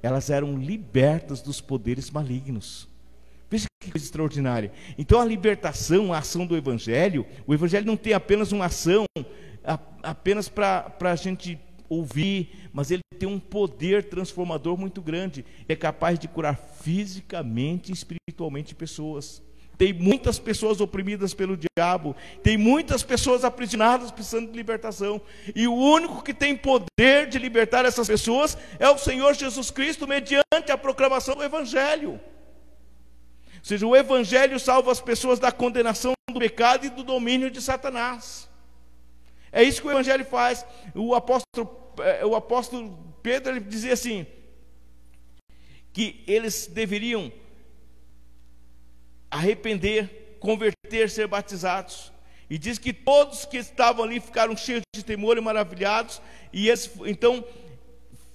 Elas eram libertas dos poderes malignos. Veja que coisa extraordinária. Então a libertação, a ação do Evangelho, o Evangelho não tem apenas uma ação, apenas para a gente ouvir, mas ele tem um poder transformador muito grande. É capaz de curar fisicamente e espiritualmente pessoas. Tem muitas pessoas oprimidas pelo diabo, tem muitas pessoas aprisionadas precisando de libertação, e o único que tem poder de libertar essas pessoas é o Senhor Jesus Cristo, mediante a proclamação do Evangelho. Ou seja, o Evangelho salva as pessoas da condenação do pecado e do domínio de Satanás. É isso que o Evangelho faz. O apóstolo Pedro, ele dizia assim, que eles deveriam arrepender, converter, ser batizados. E diz que todos que estavam ali ficaram cheios de temor e maravilhados, e eles então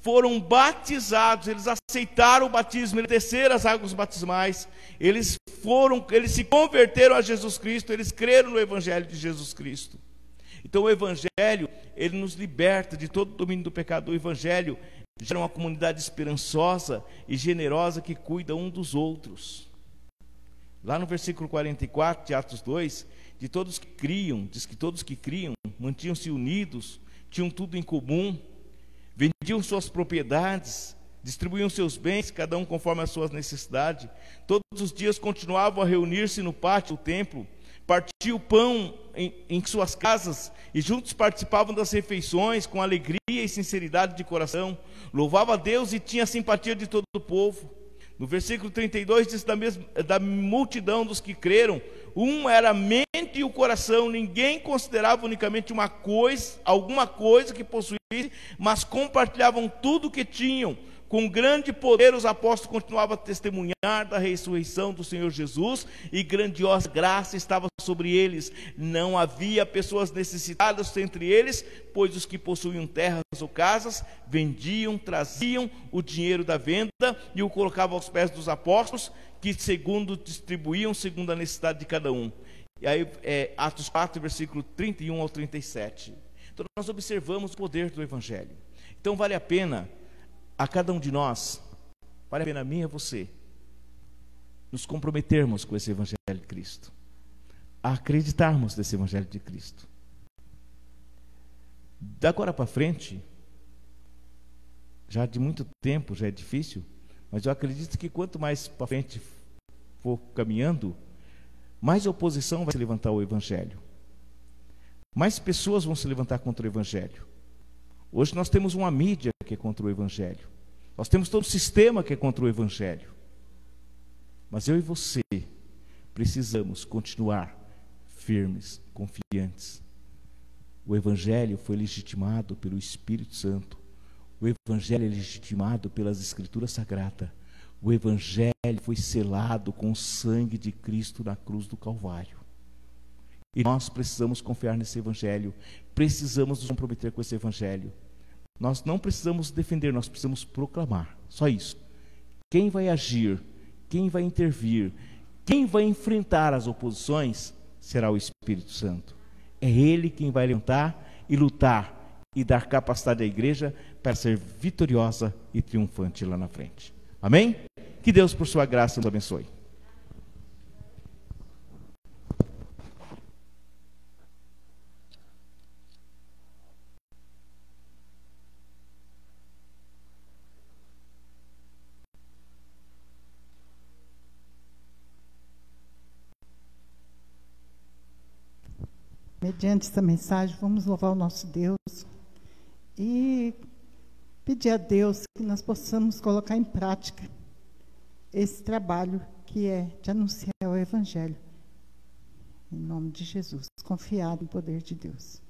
foram batizados, eles aceitaram o batismo, eles desceram as águas batismais, eles se converteram a Jesus Cristo, eles creram no Evangelho de Jesus Cristo. Então o Evangelho, ele nos liberta de todo o domínio do pecado. O Evangelho gera uma comunidade esperançosa e generosa que cuida um dos outros. Lá no versículo 44 de Atos 2, de todos que criam, diz que todos que criam mantinham-se unidos, tinham tudo em comum, vendiam suas propriedades, distribuíam seus bens, cada um conforme as suas necessidades. Todos os dias continuavam a reunir-se no pátio do templo, partiam o pão em suas casas e juntos participavam das refeições com alegria e sinceridade de coração. Louvava a Deus e tinha a simpatia de todo o povo. No versículo 32 diz da multidão dos que creram, um era a mente e o coração, ninguém considerava unicamente alguma coisa que possuísse, mas compartilhavam tudo o que tinham. Com grande poder os apóstolos continuavam a testemunhar da ressurreição do Senhor Jesus, e grandiosa graça estava sobre eles. Não havia pessoas necessitadas entre eles, pois os que possuíam terras ou casas vendiam, traziam o dinheiro da venda e o colocavam aos pés dos apóstolos, que distribuíam segundo a necessidade de cada um. E aí Atos 4, versículo 31 ao 37. Então nós observamos o poder do Evangelho. Então vale a pena a cada um de nós, vale a pena a mim e a você, nos comprometermos com esse Evangelho de Cristo, a acreditarmos nesse Evangelho de Cristo. Da agora para frente, já de muito tempo, já é difícil, mas eu acredito que quanto mais para frente for caminhando, mais oposição vai se levantar ao Evangelho, mais pessoas vão se levantar contra o Evangelho. Hoje nós temos uma mídia que é contra o Evangelho, nós temos todo o sistema que é contra o Evangelho, mas eu e você precisamos continuar firmes, confiantes. O Evangelho foi legitimado pelo Espírito Santo, o Evangelho é legitimado pelas Escrituras Sagradas, o Evangelho foi selado com o sangue de Cristo na cruz do Calvário. E nós precisamos confiar nesse Evangelho, precisamos nos comprometer com esse Evangelho. Nós não precisamos defender, nós precisamos proclamar, só isso. Quem vai agir, quem vai intervir, quem vai enfrentar as oposições, será o Espírito Santo. É Ele quem vai levantar e lutar e dar capacidade à igreja para ser vitoriosa e triunfante lá na frente. Amém? Que Deus, por sua graça, nos abençoe. Mediante essa mensagem, vamos louvar o nosso Deus e pedir a Deus que nós possamos colocar em prática esse trabalho que é de anunciar o Evangelho. Em nome de Jesus, confiado no poder de Deus.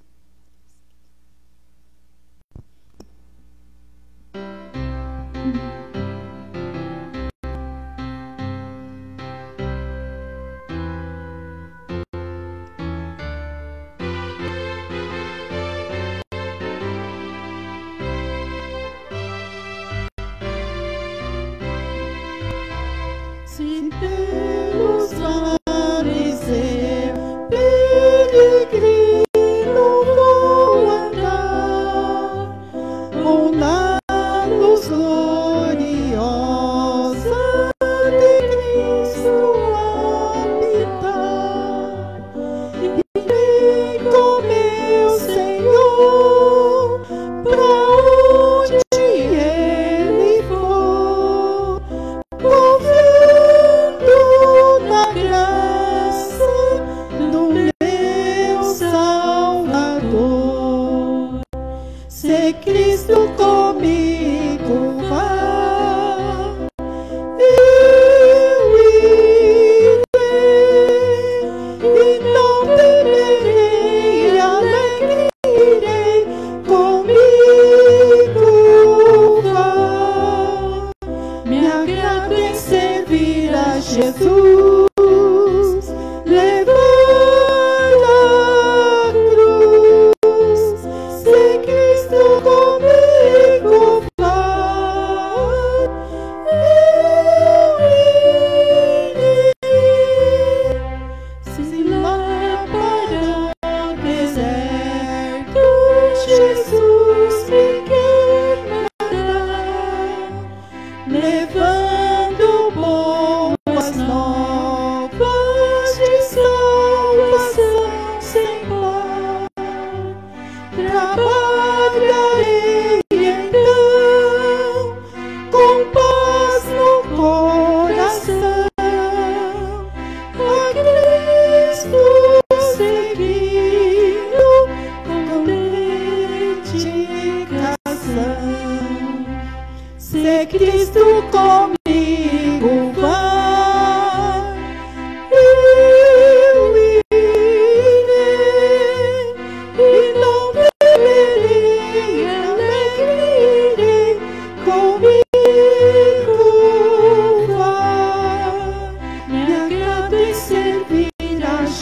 Se pelos mares eu peregrino,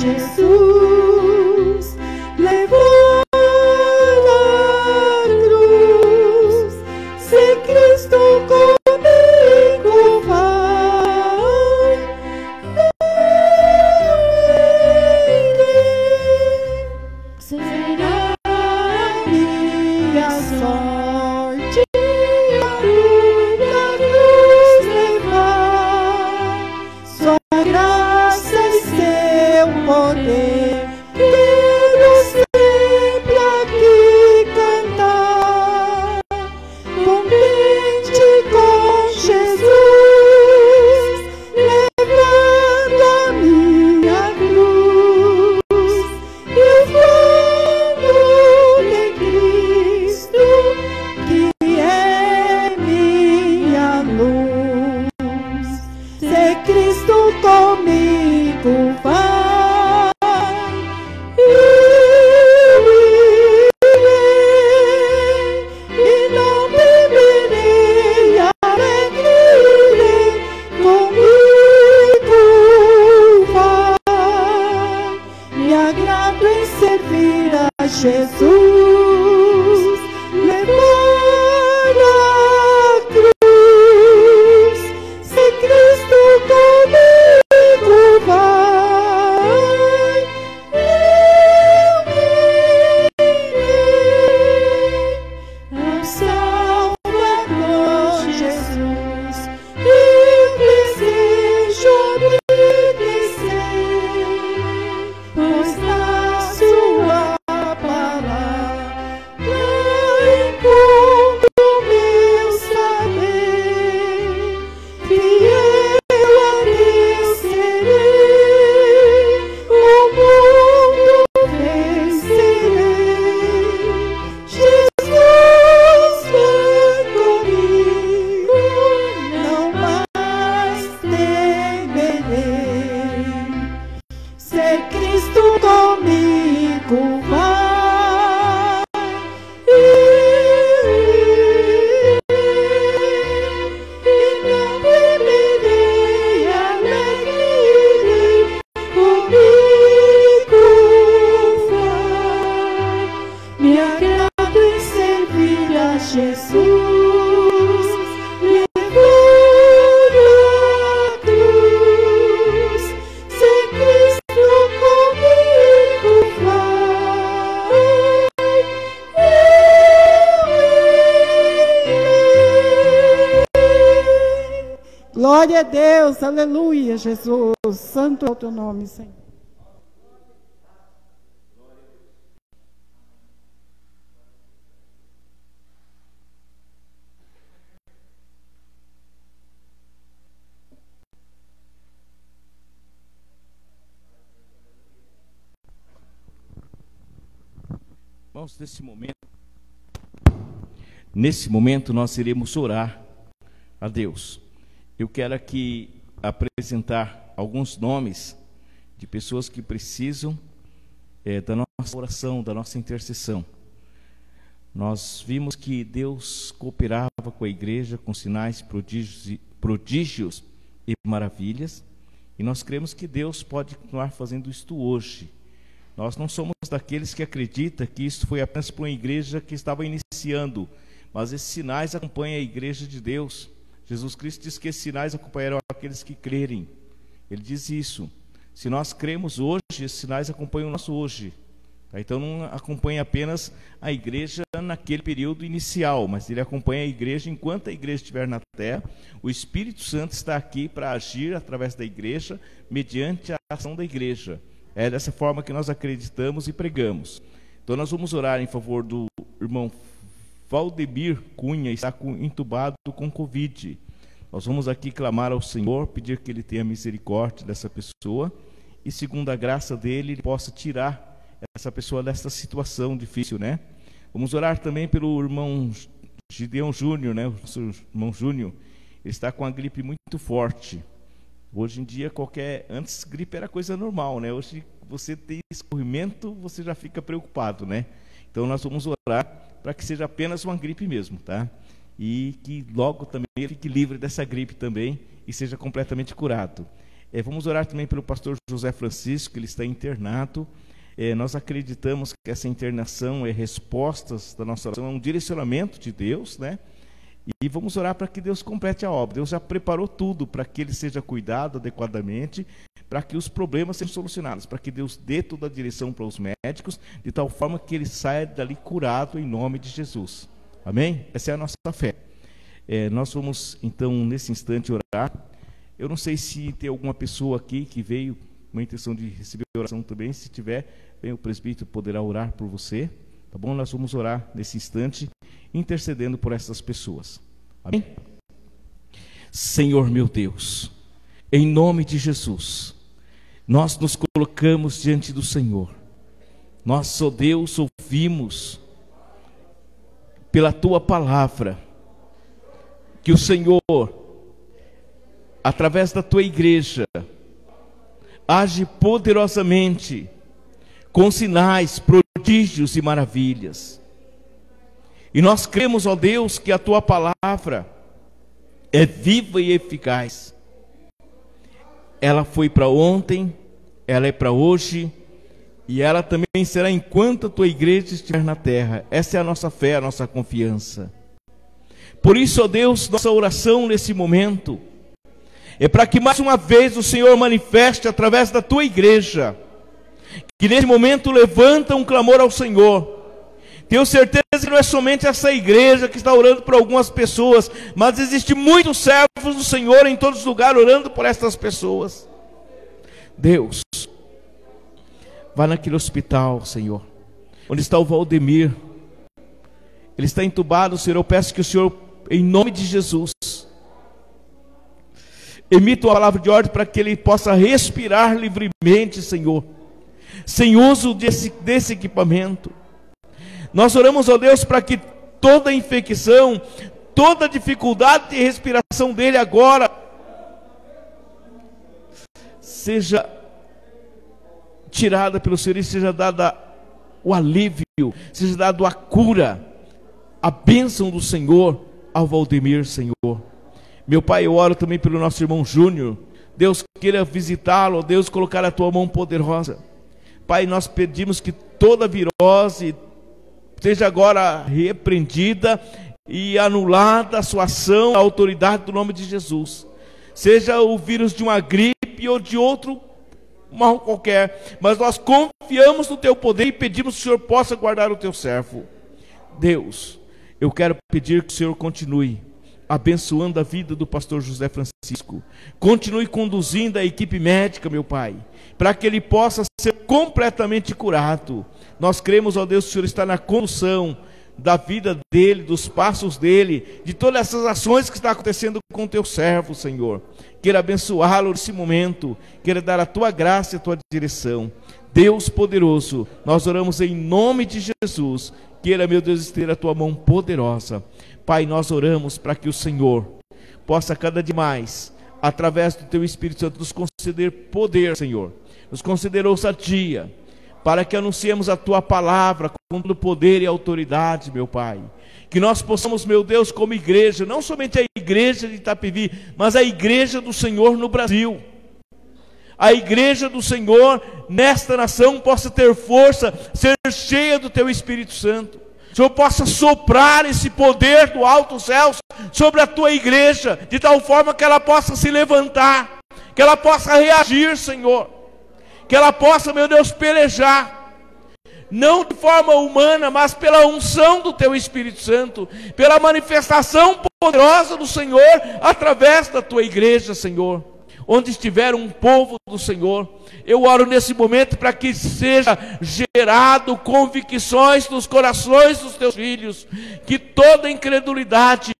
Jesus levou a cruz. Se Cristo comigo vai, será minha sorte a cruz levar. Sua graça e seu poder quero sempre aqui cantar, contente com Jesus, levando a minha cruz e falando de Cristo, que é minha luz. Se Cristo comigo vai, eu irei e não temerei, alegre irei, comigo vai. Me agrado em servir a Jesus, levar a cruz. Se Cristo comigo vai, eu irei ao Salvador Jesus. Eu desejo obedecer, pois na sua palavra encontro meu saber. Fiel a Deus serei, o mundo vencerei. Jesus vai comigo, não mais temerei. Se Cristo comigo vai, eu irei e não temerei, alegre irei, comigo vai. Me agrado em servir a Jesus, levando a cruz. Se Cristo comigo vai, eu irei. Glória a Deus, aleluia, Jesus. Santo é o teu nome, Senhor. Irmãos, nesse momento nós iremos orar a Deus. Eu quero aqui apresentar alguns nomes de pessoas que precisam da nossa oração, da nossa intercessão. Nós vimos que Deus cooperava com a igreja com sinais, prodígios e maravilhas, e nós cremos que Deus pode continuar fazendo isto hoje. Nós não somos daqueles que acreditam que isso foi apenas para uma igreja que estava iniciando, mas esses sinais acompanham a igreja de Deus. Jesus Cristo diz que esses sinais acompanharão aqueles que crerem. Ele diz isso. Se nós cremos hoje, esses sinais acompanham o nosso hoje. Então não acompanha apenas a igreja naquele período inicial, mas ele acompanha a igreja enquanto a igreja estiver na terra. O Espírito Santo está aqui para agir através da igreja, mediante a ação da igreja. É dessa forma que nós acreditamos e pregamos. Então nós vamos orar em favor do irmão Valdemir Cunha, está entubado com Covid. Nós vamos aqui clamar ao Senhor, pedir que Ele tenha misericórdia dessa pessoa e, segundo a graça dEle, Ele possa tirar essa pessoa dessa situação difícil, né? Vamos orar também pelo irmão Gideon Júnior, né? O nosso irmão Júnior. Ele está com a gripe muito forte. Hoje em dia, antes gripe era coisa normal, né? Hoje você tem escorrimento, você já fica preocupado, né? Então nós vamos orar para que seja apenas uma gripe mesmo, tá? E que logo também ele fique livre dessa gripe também e seja completamente curado. Vamos orar também pelo pastor José Francisco, que ele está internado. Nós acreditamos que essa internação é respostas da nossa oração, é um direcionamento de Deus, né? E vamos orar para que Deus complete a obra. Deus já preparou tudo para que ele seja cuidado adequadamente, para que os problemas sejam solucionados, para que Deus dê toda a direção para os médicos, de tal forma que ele saia dali curado em nome de Jesus. Amém? Essa é a nossa fé. Nós vamos então nesse instante orar. Eu não sei se tem alguma pessoa aqui que veio com a intenção de receber oração também. Se tiver, vem o presbítero, poderá orar por você. Tá bom? Nós vamos orar nesse instante, intercedendo por essas pessoas. Amém? Senhor meu Deus, em nome de Jesus, nós nos colocamos diante do Senhor. Nós, ó Deus, ouvimos pela Tua palavra que o Senhor, através da Tua igreja, age poderosamente com sinais, prodígios e maravilhas. E nós cremos, ó Deus, que a Tua palavra é viva e eficaz. Ela foi para ontem, ela é para hoje, e ela também será enquanto a Tua igreja estiver na terra. Essa é a nossa fé, a nossa confiança. Por isso, ó Deus, nossa oração nesse momento é para que mais uma vez o Senhor manifeste através da Tua igreja, que nesse momento levanta um clamor ao Senhor. Tenho certeza que não é somente essa igreja que está orando por algumas pessoas, mas existem muitos servos do Senhor em todos os lugares orando por essas pessoas. Deus, vá naquele hospital, Senhor, onde está o Valdemir. Ele está entubado, Senhor. Eu peço que o Senhor, em nome de Jesus, emita uma palavra de ordem para que ele possa respirar livremente, Senhor, sem uso desse equipamento. Nós oramos, ó Deus, para que toda infecção, toda dificuldade de respiração dele agora seja tirada pelo Senhor e seja dada o alívio, seja dada a cura, a bênção do Senhor ao Valdemir, Senhor. Meu Pai, eu oro também pelo nosso irmão Júnior. Deus, queira visitá-lo, Deus, colocar a Tua mão poderosa. Pai, nós pedimos que toda virose seja agora repreendida e anulada a sua ação, a autoridade do nome de Jesus. Seja o vírus de uma gripe ou de outro mal qualquer, mas nós confiamos no Teu poder e pedimos que o Senhor possa guardar o Teu servo. Deus, eu quero pedir que o Senhor continue abençoando a vida do pastor José Francisco. Continue conduzindo a equipe médica, meu Pai, para que ele possa ser completamente curado. Nós cremos, ó Deus, que o Senhor está na condução da vida dele, dos passos dele, de todas essas ações que estão acontecendo com o Teu servo, Senhor. Queira abençoá-lo nesse momento, queira dar a Tua graça e a Tua direção. Deus poderoso, nós oramos em nome de Jesus. Queira, meu Deus, estender a Tua mão poderosa. Pai, nós oramos para que o Senhor possa cada dia mais, através do Teu Espírito Santo, nos conceder poder, Senhor, nos conceder ousadia, para que anunciemos a Tua palavra com todo poder e autoridade, meu Pai. Que nós possamos, meu Deus, como igreja, não somente a igreja de Itapevi, mas a igreja do Senhor no Brasil, a igreja do Senhor nesta nação possa ter força, ser cheia do Teu Espírito Santo. O Senhor possa soprar esse poder do alto céu sobre a Tua igreja, de tal forma que ela possa se levantar, que ela possa reagir, Senhor, que ela possa, meu Deus, pelejar, não de forma humana, mas pela unção do Teu Espírito Santo, pela manifestação poderosa do Senhor, através da Tua igreja, Senhor. Onde estiver um povo do Senhor, eu oro nesse momento para que seja gerado convicções nos corações dos Teus filhos, que toda incredulidade,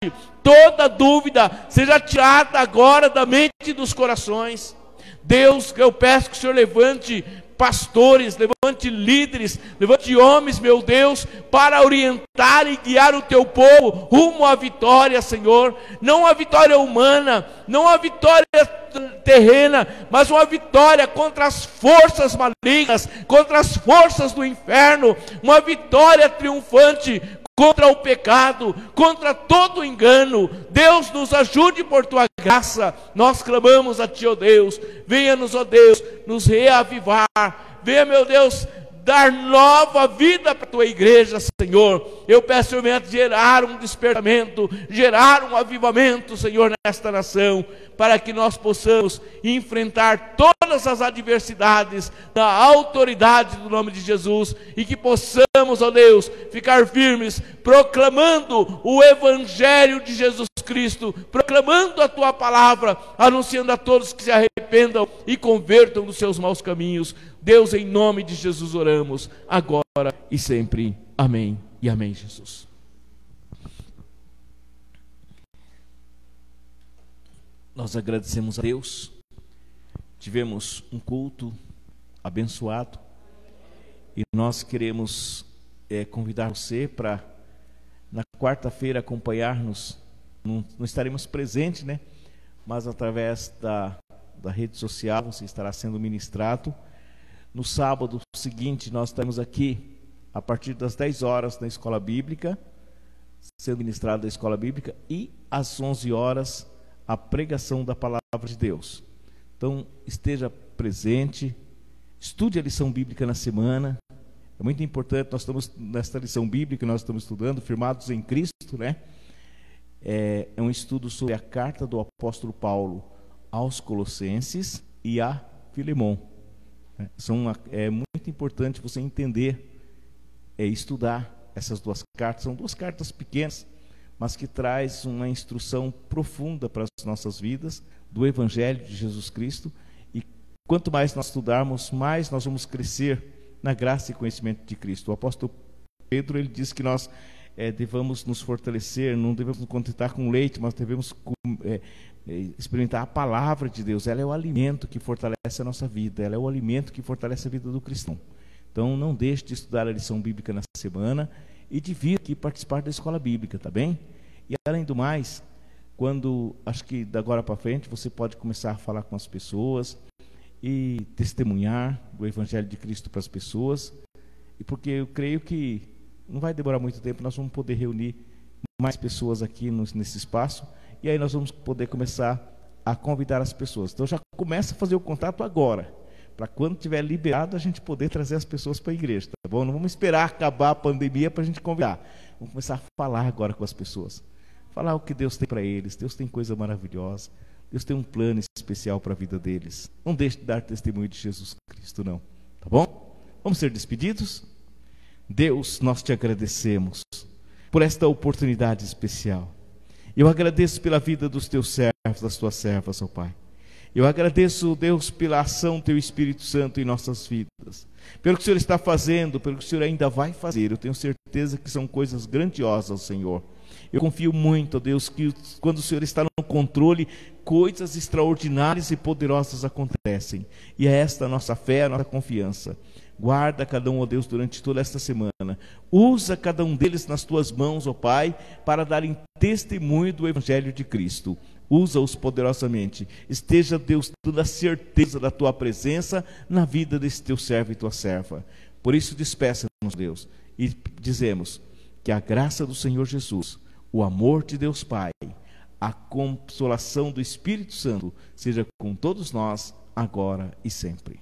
toda dúvida seja tirada agora da mente dos corações. Deus, eu peço que o Senhor levante pastores, levante líderes, levante homens, meu Deus, para orientar e guiar o Teu povo rumo à vitória, Senhor. Não a vitória humana, não a vitória terrena, mas uma vitória contra as forças malignas, contra as forças do inferno, uma vitória triunfante contra o pecado, contra todo engano. Deus, nos ajude por tua graça. Nós clamamos a ti, ó Deus. Venha-nos, ó Deus, nos reavivar. Venha, meu Deus, dar nova vida para a tua igreja, Senhor. Eu peço, Senhor, gerar um despertamento, gerar um avivamento, Senhor, nesta nação, para que nós possamos enfrentar todas as adversidades na autoridade do nome de Jesus, e que possamos, ó Deus, ficar firmes, proclamando o Evangelho de Jesus Cristo, proclamando a tua palavra, anunciando a todos que se arrependam e convertam dos seus maus caminhos. Deus, em nome de Jesus oramos, agora e sempre. Amém e amém, Jesus. Nós agradecemos a Deus. Tivemos um culto abençoado e nós queremos convidar você para na quarta-feira acompanhar-nos. Não estaremos presentes, né? Mas através da rede social você estará sendo ministrado. No sábado seguinte nós estaremos aqui a partir das 10 horas na Escola Bíblica, sendo ministrado da Escola Bíblica, e às 11 horas a pregação da Palavra de Deus. Então esteja presente, estude a lição bíblica na semana. É muito importante, nós estamos nesta lição bíblica que nós estamos estudando, firmados em Cristo, né? É um estudo sobre a carta do apóstolo Paulo aos Colossenses e a Filemon. É muito importante você entender, estudar essas duas cartas. São duas cartas pequenas, mas que traz uma instrução profunda para as nossas vidas, do Evangelho de Jesus Cristo. E quanto mais nós estudarmos, mais nós vamos crescer na graça e conhecimento de Cristo. O apóstolo Pedro, ele diz que nós devemos nos fortalecer, não devemos nos contentar com leite, mas devemos experimentar a palavra de Deus. Ela é o alimento que fortalece a nossa vida, ela é o alimento que fortalece a vida do cristão. Então não deixe de estudar a lição bíblica na semana e de vir aqui participar da escola bíblica, tá bem? E além do mais, acho que da agora para frente você pode começar a falar com as pessoas e testemunhar o Evangelho de Cristo para as pessoas, e porque eu creio que não vai demorar muito tempo, nós vamos poder reunir mais pessoas aqui nesse espaço, e aí nós vamos poder começar a convidar as pessoas. Então já começa a fazer o contato agora, para quando tiver liberado a gente poder trazer as pessoas para a igreja, tá bom? Não vamos esperar acabar a pandemia para a gente convidar. Vamos começar a falar agora com as pessoas, falar o que Deus tem para eles. Deus tem coisa maravilhosa, Deus tem um plano especial para a vida deles. Não deixe de dar testemunho de Jesus Cristo, não, tá bom? Vamos ser despedidos? Deus, nós te agradecemos por esta oportunidade especial. Eu agradeço pela vida dos teus servos, das tuas servas, ó Pai. Eu agradeço, Deus, pela ação do teu Espírito Santo em nossas vidas, pelo que o Senhor está fazendo, pelo que o Senhor ainda vai fazer. Eu tenho certeza que são coisas grandiosas, Senhor. Eu confio muito, ó Deus, que quando o Senhor está no controle, coisas extraordinárias e poderosas acontecem. E é esta a nossa fé, a nossa confiança. Guarda cada um, ó Deus, durante toda esta semana. Usa cada um deles nas tuas mãos, ó Pai, para darem testemunho do Evangelho de Cristo. Usa-os poderosamente. Esteja, Deus, dando a certeza da tua presença na vida desse teu servo e tua serva. Por isso, despeça-nos, Deus, e dizemos que a graça do Senhor Jesus, o amor de Deus Pai, a consolação do Espírito Santo seja com todos nós, agora e sempre.